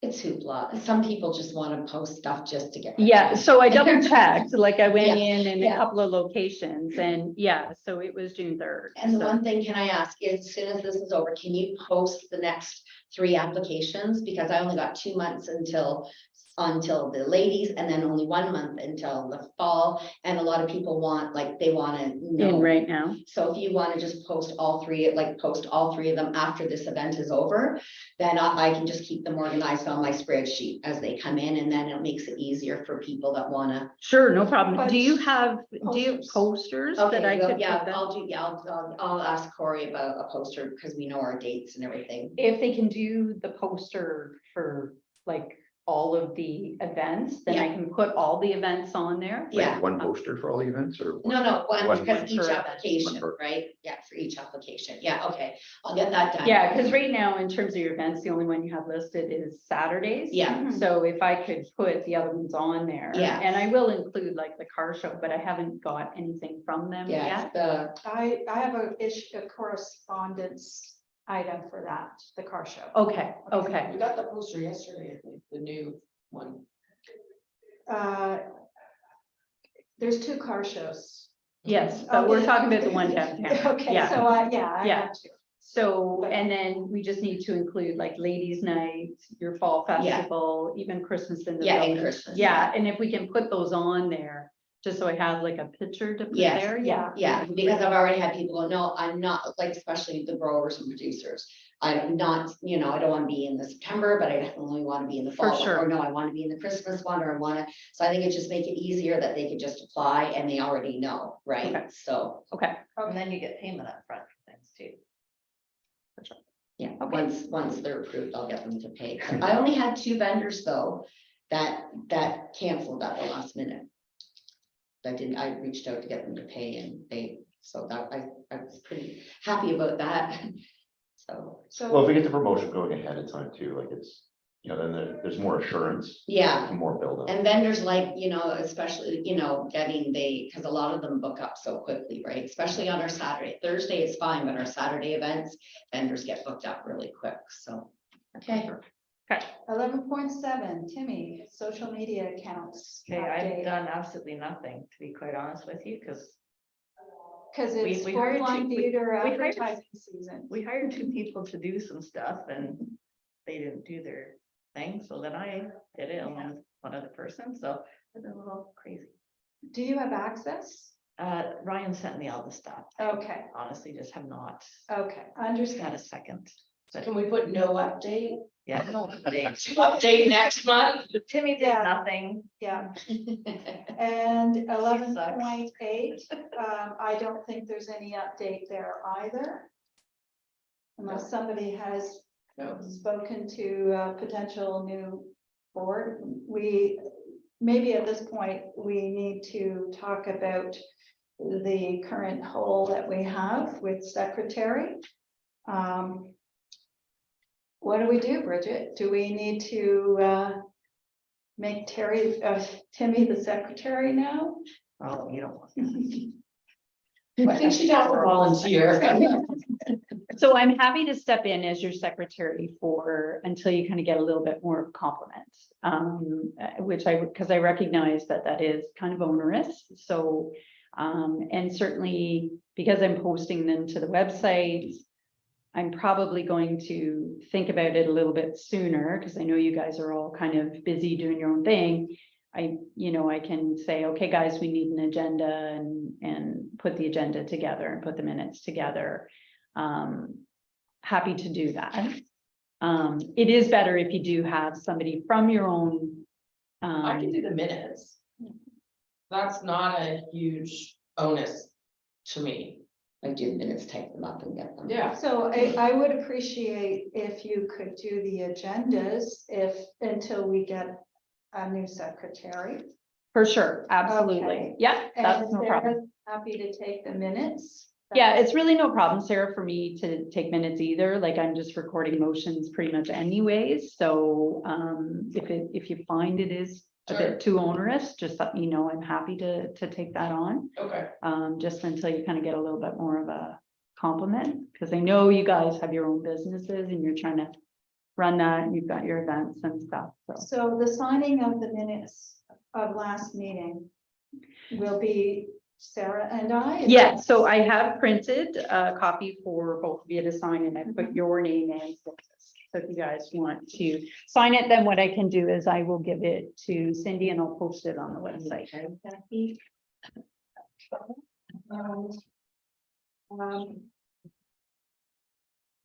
It's hoopla. Some people just want to post stuff just to get. Yeah, so I double checked, like I went in a yeah. couple of locations and yeah, so it was June 3rd. And the so- one thing, can I ask, as soon as this is over, can you post the next 3 applications? Because I only got 2 months until the ladies, and then only 1 month until the fall. And a lot of people want, like, they want to know. In right now. So if you want to just post all 3, like post all 3 of them after this event is over, then I can just keep them organized on my spreadsheet as they come in, and then it makes it easier for people that want to. Sure, no problem. But Do you have posters. posters that Okay, I well, could? yeah, put them? I'll ask Corey about a poster because we know our dates and everything. If they can do the poster for like all of the events, then I Yeah. can put all the events on there. Like Yeah. one poster for all the events or? No, one, One because per each event, application, one per- right? Yeah, for each application. Yeah, okay, I'll get that done. Yeah, because right now, in terms of your events, the only one you have listed is Saturdays. Yeah. So if I could put the other ones on there. Yeah. And I will include like the car show, but I haven't got anything from them Yeah, yet. I have a correspondence item for that, the car show. Okay, okay. We got the poster yesterday, I think, the new one. There's 2 car shows. Yes, but we're talking about the one downtown. Okay, Yeah. so I Yeah. have 2. So, and then we just need to include like ladies' night, your fall Yeah. festival, even Christmas in the Yeah, and village. Christmas. Yeah, and if we can put those on there, just so I have like a picture to put Yes. there, Yeah. Yeah, because I've already had people go, no, I'm not, like, especially the growers and producers. I'm not, I don't want to be in the September, but I definitely want to be in the For fall. sure. Or no, I want to be in the Christmas one, or I want to, so I think it just make it easier that they could just apply and they already know, right? Okay. So, Okay, And then you get payment up front for things too. yeah, Okay. once they're approved, I'll get them to pay. I only had 2 vendors though, that canceled at the last minute. I reached out to get them to pay and so that I was pretty happy about that. So, Well, if we get the promotion going ahead of time too, like it's, then there's more assurance. yeah. and More build up. And vendors like, especially, because a lot of them book up so quickly, right? Especially on our Saturday. Thursday is fine, but our Saturday events, vendors get booked up really quick, so. Okay. 11.7, Timmy, social media accounts. Okay, I've update. done absolutely nothing, to be quite honest with you, because Cause it's we hired full-line two- theater we hired- advertising season. we hired 2 people to do some stuff and they didn't do their thing, so then I did it along with one other person, so it's a little crazy. Do you have access? Ryan sent me all the stuff. Okay, Honestly, just have not okay, had understand. a second. Can we put no update? Yeah, no, Update next month? Timmy did Yeah. nothing. Yeah, and 11.8, I don't think there's any update there either. Unless somebody has No. spoken to a potential new board, maybe at this point, we need to talk about the current hole that we have with secretary. What do we do, Bridget? Do we need to make Timmy the secretary now? Oh, you don't want. I think she'd have to volunteer. so I'm happy to step in as your secretary until you kind of get a little bit more compliments. Because I recognize that is kind of onerous, so. And certainly because I'm posting them to the website, I'm probably going to think about it a little bit sooner because I know you guys are all kind of busy doing your own thing. I can say, okay, guys, we need an agenda and put the agenda together and put the minutes together. Happy to do that. It is better if you do have somebody from your own. I can do the minutes. That's not a huge onus to me. I do minutes, type them up and get them. Yeah. So I would appreciate if you could do the agendas until we get a new secretary. For sure, absolutely. Okay. Yeah, that's And no problem. Sarah's happy to take the minutes. Yeah, it's really no problem, Sarah, for me to take minutes either. Like I'm just recording motions pretty much anyways. So if you find it is a Sure. bit too onerous, just let me know. I'm happy to take that on. Okay. Just until you kind of get a little bit more of a compliment, because I know you guys have your own businesses and you're trying to run that, you've got your events and stuff, so. So the signing of the minutes of last meeting will be Sarah and I? Yeah, so I have printed a copy for both of you to sign, and I put your name in. So if you guys want to sign it, then what I can do is I will give it to Cindy and I'll post it on the website.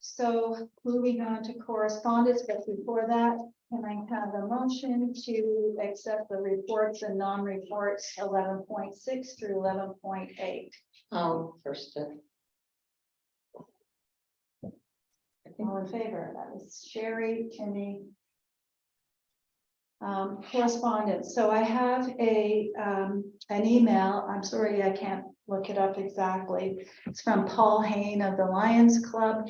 So moving on to correspondence, but before that, can I have a motion to accept the reports and non-reports 11.6 through 11.8? First, All in favor? That was Sherry, Timmy. Correspondence. So I have an email. I'm sorry, I can't look it up exactly. It's from Paul Hain of the Lions Club.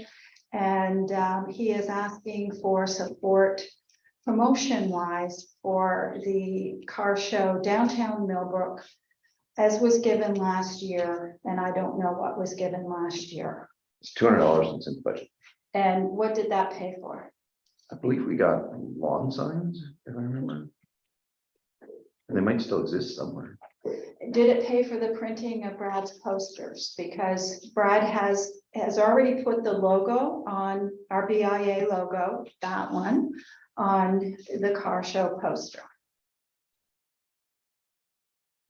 And he is asking for support promotion wise for the car show downtown Millbrook, as was given last year. And I don't know what was given last year. It's $200 in the budget. And what did that pay for? I believe we got lawn signs, if I remember. And they might still exist somewhere. Did it pay for the printing of Brad's posters? Because Brad has already put the logo on our BIA logo, that one, on the car show poster.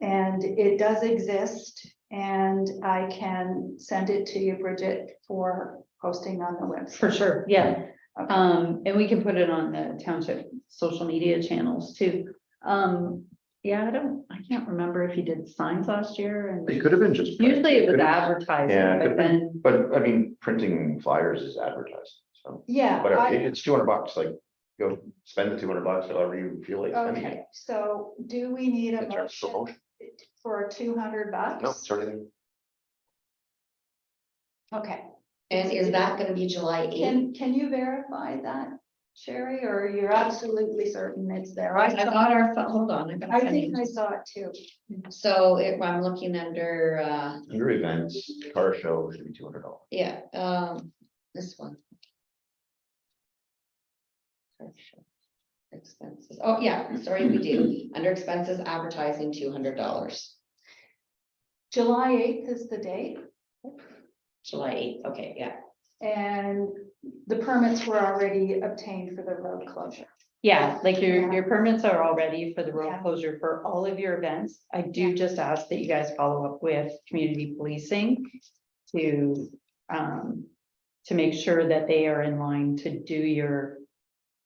And it does exist, and I can send it to you, Bridget, for posting on the website. For sure, yeah. Okay. And we can put it on the township social media channels too. Yeah, I can't remember if he did signs last year, and They could have been just. usually it was Could've- advertising, Yeah, it but could've been, then, but I mean, printing flyers is advertising, so Yeah. whatever, it's $200, like, go spend the $200, however you feel like spending Okay, it. so do we need a In terms of motion promotion. for $200? No, it's everything. Okay, and is that gonna be July 8th? can you verify that, Sherry, or you're absolutely certain it's there? I got our, hold on. got I our think I financials. saw it too. So if I'm looking under, Under events, car show should be $200. yeah, this one. Expenses, oh, yeah, sorry, we do, under expenses, advertising, $200. July 8th is the date, July 8th, okay, yeah. and the permits were already obtained for the road closure. yeah, like Yeah. your permits are all ready for the road Yeah. closure for all of your events. I do Yeah. just ask that you guys follow up with community policing to make sure that they are in line to do your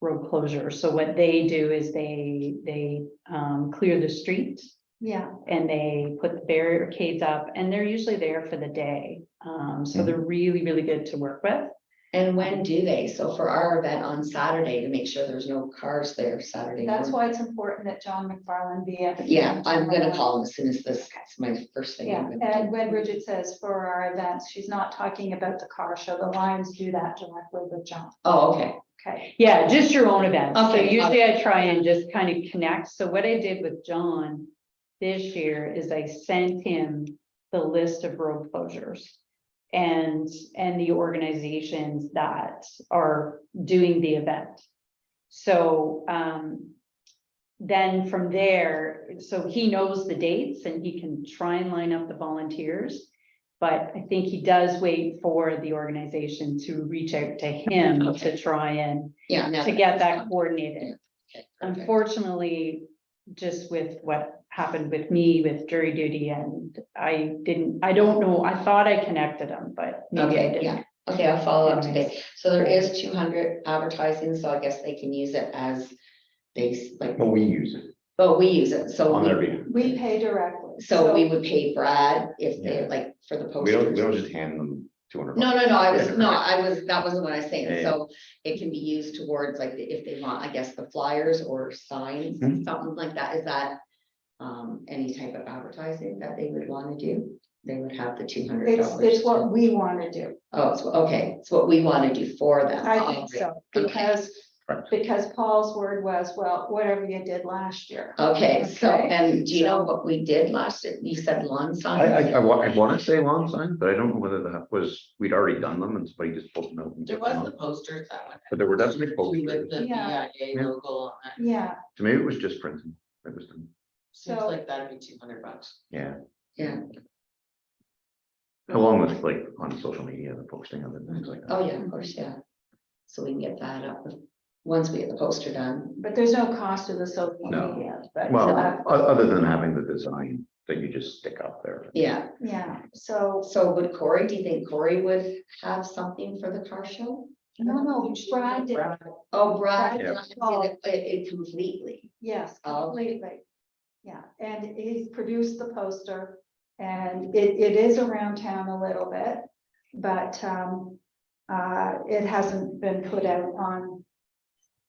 road closure. So what they do is they clear the street Yeah, and they put the barricades up, and they're usually there for the day. So they're really, really good to work with. And when do they? So for our event on Saturday, to make sure there's no cars there Saturday. that's morning. why it's important that John McFarland be at the. Yeah, I'm gonna call him as soon as this, it's my first thing. Yeah, I'm gonna do. and when Bridget says for our events, she's not talking about the car show. The Lions do that directly with John. Oh, okay, Okay, Yeah, just your own events. So Okay, usually I try and just kind of connect. So what I did with John this year is I sent him the list of road closures and the organizations that are doing the event. So then from there, so he knows the dates and he can try and line up the volunteers. But I think he does wait for the organization to reach out to him to try and yeah. now to get that coordinated. Okay, perfect. Unfortunately, just with what happened with me with jury duty, and I don't know, I thought I connected them, but maybe I Okay, didn't. yeah, okay, I'll follow up Anyways. today. So there is 200 advertising, so I guess they can use it as they like, But we use it oh, we use it, so. on we- their behalf. we pay directly. So we would pay Brad if they Yeah. like for the We don't posters. just hand them $200. No, Yeah. that wasn't what I was saying. Yeah, yeah. So it can be used towards like, if they want, I guess, the flyers or signs, Mhm. something like that. Is that any type of advertising that they would want to do? They would have the $200. It's what we want to do. Oh, it's, okay, it's what we want to do for them. I Oh, think so, okay. because Right. Because Paul's word was, well, whatever you did last year. Okay, so, Okay, and do you know so- what we did last, you said lawn I signs? want to say lawn signs, but I don't know whether that was, we'd already done them and somebody just pulled them out. and There put them was the on. posters that went. But there were definitely With posters. the Yeah. BIA Yeah. logo on it. Yeah, So maybe it was just printing. It was done. Seems So- like that'd be $200. Yeah, Yeah, along with like on social media, the posting of it, things like that. oh yeah, of course, yeah. So we can get that up, once we get the poster done. but there's no cost to the social No. media, but. Well, other than having the design that you just stick up there. Yeah, Yeah, so, so would Corey, do you think Corey would have something for the car show? no, Brad did, Oh, Brad, Yeah. it completely. yes, Oh. completely. Yeah, and he's produced the poster, and it is around town a little bit, but, it hasn't been put out on,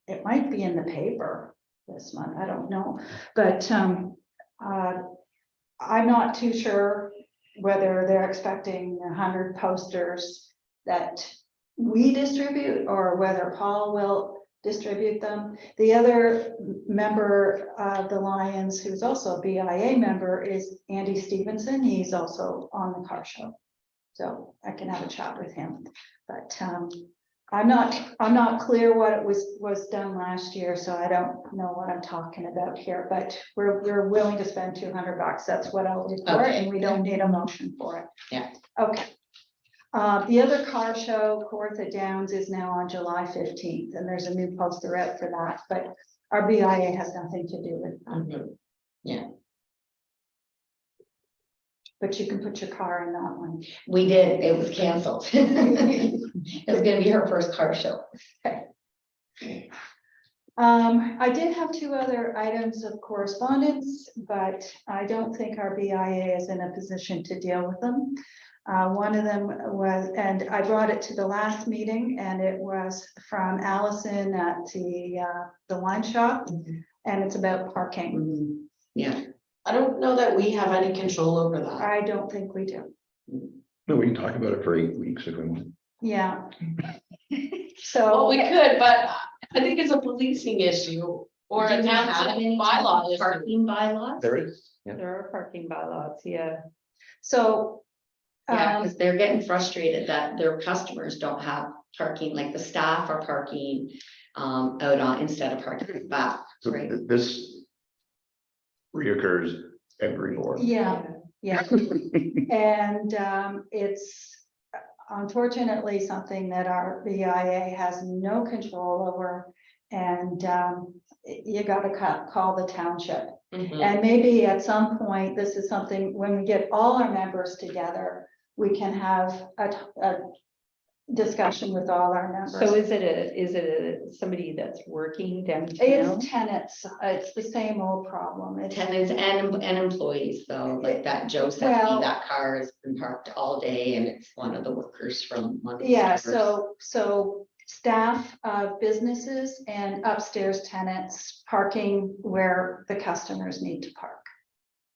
it might be in the paper this month, I don't know, but, I'm not too sure whether they're expecting 100 posters that we distribute or whether Paul will distribute them. The other member of the Lions, who's also a BIA member, is Andy Stevenson. He's also on the car show. So I can have a chat with him, but I'm not clear what it was done last year, so I don't know what I'm talking about here, but we're willing to spend $200. That's what I'll report, Okay. and we don't need a motion for it. Yeah. Okay. The other car show, Kawartha Downs, is now on July 15th, and there's a new poster out for that, but our BIA has nothing to do with that. Mhm. Yeah, But you can put your car in that one. we did, it was canceled. It was gonna be her first car show. I did have two other items of correspondence, but I don't think our BIA is in a position to deal with them. One of them was, and I brought it to the last meeting, and it was from Allison at the wine shop, and it's about parking. Mhm. Yeah, I don't know that we have any control over that. I don't think we do. No, we can talk about it for 8 weeks if we want. Yeah. Well, So, we could, but I think it's a policing issue or Do a we have township any bylaw issue. parking bylaws. There is, yeah. There are parking bylaws, yeah. so. Yeah, because they're getting frustrated that their customers don't have parking, like the staff are parking out on, instead of parking back, So right? this reoccurs every board. Yeah, yeah. And it's unfortunately something that our BIA has no control over. And you gotta call the township. Mhm. And maybe at some point, this is something, when we get all our members together, we can have a discussion with all our members. So is it somebody that's working downtown? It's tenants, it's the same old problem. It's Tenants and employees, though, like that Joe said, to Well- me, that car has been parked all day and it's one of the workers from one. of the Yeah, stores. so staff of businesses and upstairs tenants parking where the customers need to park.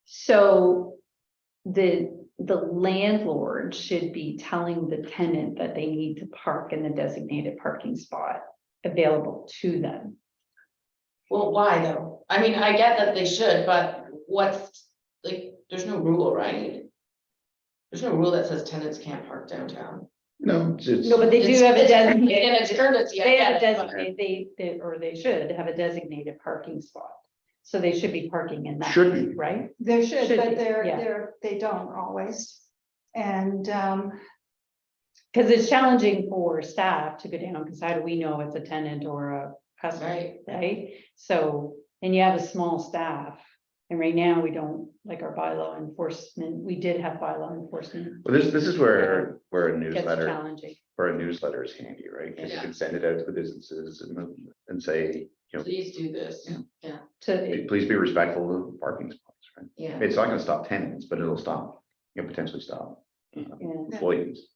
So the landlord should be telling the tenant that they need to park in the designated parking spot available to them. Well, why though? I mean, I get that they should, but what's, like, there's no rule, right? There's no rule that says tenants can't park downtown. No, it's. No, but they do have a And designated, it's courtesy, I they have a get it, but- designated, they should have a designated parking spot. So they should be parking in that. Should be. Right? There should, Should but be, yeah. they don't always. And Because it's challenging for staff to go down, because how do we know it's a tenant or a customer, Right. right? So, and you have a small staff, and right now we don't, like our bylaw enforcement, we did have bylaw enforcement. Well, this is where a Gets newsletter, challenging. is handy, right? Because you Yeah. can send it out to the businesses and say, you know, Please do this. Yeah. To, please be respectful of the parking spots, right? Yeah, It's not gonna stop tenants, but it'll stop, potentially stop yeah, employees.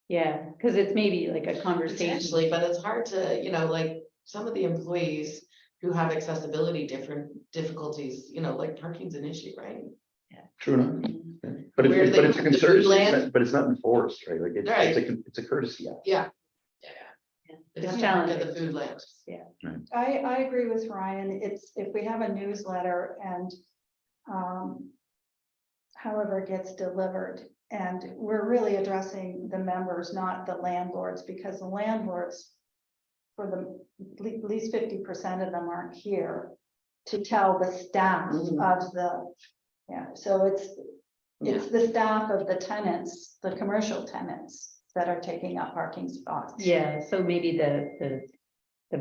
yeah, because it's maybe like a conversation. Potentially, but it's hard to, like, some of the employees who have accessibility difficulties, like parking's an issue, right? True enough. Yeah. But Where it's, they but it's a put the concern, food land. but it's not enforced, right? Like Right. it's a courtesy act. Yeah. It's It's challenging challenging. the food layers. I agree with Ryan. It's, if we have a newsletter and however it gets delivered, and we're really addressing the members, not the landlords, because the landlords, for the, at least 50% of them aren't here to tell the staff of the, so it's the staff of the tenants, the commercial tenants that are taking up parking spots. Yeah, so maybe the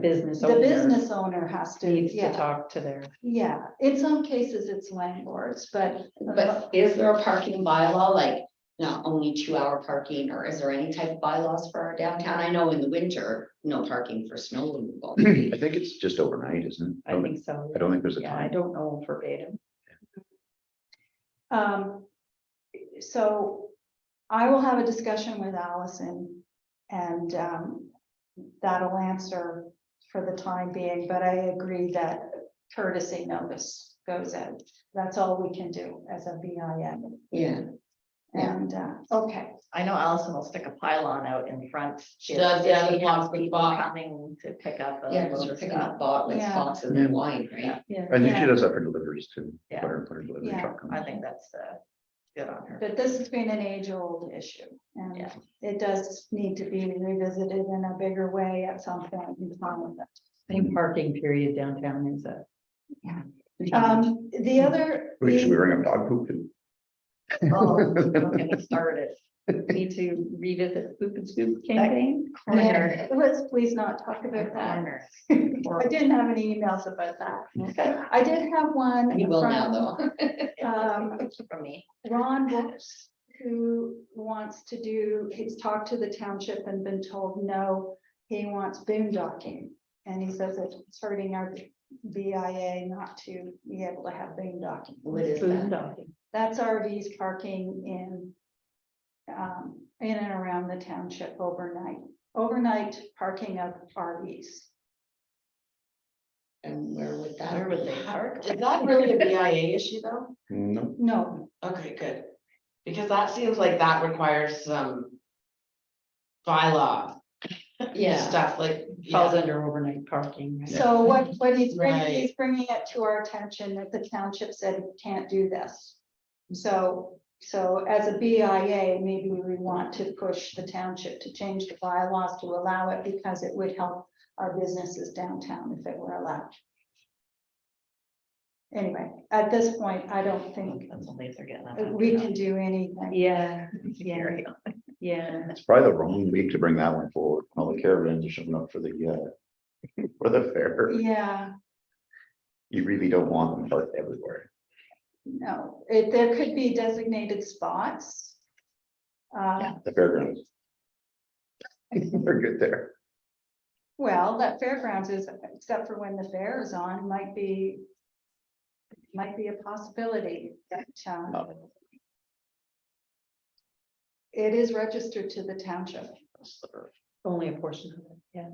business The owner business owner has to, needs to yeah, talk to their. yeah, in some cases it's landlords, but. But is there a parking bylaw, like not only 2-hour parking, or is there any type of bylaws for our downtown? I know in the winter, no parking for snow removal. I think it's just overnight, isn't it? I think so. I don't think there's a Yeah, I time. don't know verbatim. So I will have a discussion with Allison, and that'll answer for the time being, but I agree that courtesy notice goes out. That's all we can do as a BIN. Yeah. And, okay, I know Allison will stick a pylon out in front. She does, yeah, If with she has lots of people box. coming to pick up. Yeah, because you're picking up like Yeah. boxes and wine, right? Yeah. I think Yeah. she does that for deliveries too. Yeah. Put her delivery Yeah. truck on. I think that's good on her. but this has been an age-old issue, and Yeah. it does need to be revisited in a bigger way at some point in time. I think parking period downtown is a. Yeah. challenge. The other. Should we bring up dog poop too? Oh, don't get me started. Need to revisit Poop and Scoop campaign. Yeah, let's please not talk about that. Corner. I didn't have any emails about that. I did have one You will now, from though. From me. Ron Brooks, who wants to do, he's talked to the township and been told, no, he wants boondocking. And he says it's hurting our BIA not to be able to have boondocking. What is that? Boondocking. That's RVs parking in and around the township overnight parking of RVs. And where would that? Where would they park? Is that really a BIA issue though? No, No, Okay, good. Because that seems like that requires some bylaw Yeah. stuff, like, Falls yeah, under overnight parking. right? so what he's bringing, Right. he's bringing it to our attention that the township said he can't do this. So as a BIA, maybe we want to push the township to change the bylaws to allow it, because it would help our businesses downtown if it were allowed. Anyway, at this point, I don't think That's only if they're getting up. we can do anything. Yeah, Scary. yeah. it's probably the wrong week to bring that one forward. All the caravans are showing up for the for the fair. Yeah, You really don't want them parked everywhere. no, there could be designated spots. The fairgrounds. They're good there. Well, that fairgrounds is, except for when the fair is on, might be a possibility that it is registered to the township. Only a portion of it, yeah.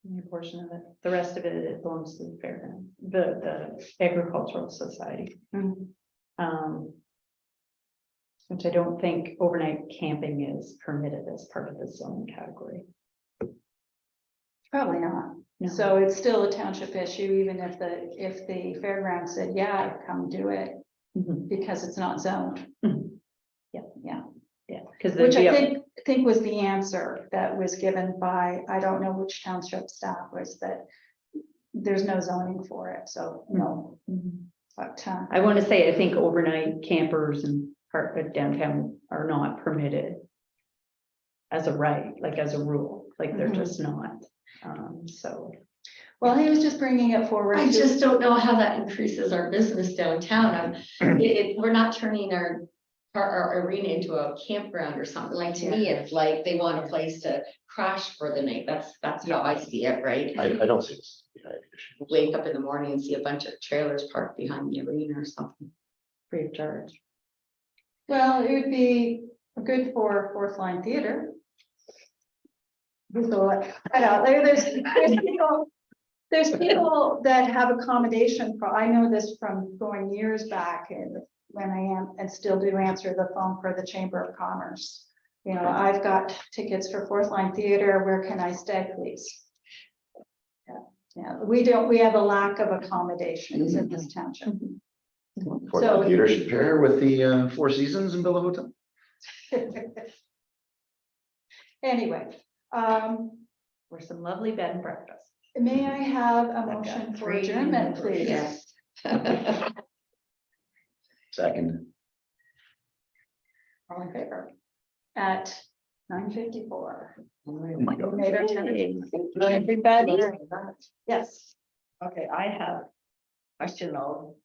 Only a portion of it. The rest of it belongs to the fairground, the agricultural society. Which I don't think overnight camping is permitted as part of the zoning category. Probably not. No. So it's still a township issue, even if the fairground said, yeah, come do it, Mhm. because it's not zoned. Mhm. Yeah, Yeah, because which I think was the answer that was given by, I don't know which township staff, was that there's no zoning for it, so no. But I want to say, I think overnight campers and part of downtown are not permitted as a right, like as a rule, like they're Mhm. just not. So. well, he was just bringing it forward. I just don't know how that increases our business downtown. We're not turning our arena into a campground or something. Like, to me, it's like they want a place to crash for the night. That's how I see it, right? I don't see this. Wake up in the morning and see a bunch of trailers parked behind the arena or something. Free of charge. Well, it would be good for Fourth Line Theater. There's people that have accommodation. I know this from going years back, and when I am and still do answer the phone for the Chamber of Commerce. You know, I've got tickets for Fourth Line Theater, where can I stay, please? Yeah, we have a lack of accommodations in this township. Fort So- Lauderdale Theater should pair with the Four Seasons and build a hotel. Anyway, Or some lovely bed and breakfast. may I have a got motion for 3 adjournment, please? Yes. Second. All in favor? At 9:54. Oh my God. Made our turn. Everybody. Yes. Okay, I have a question though.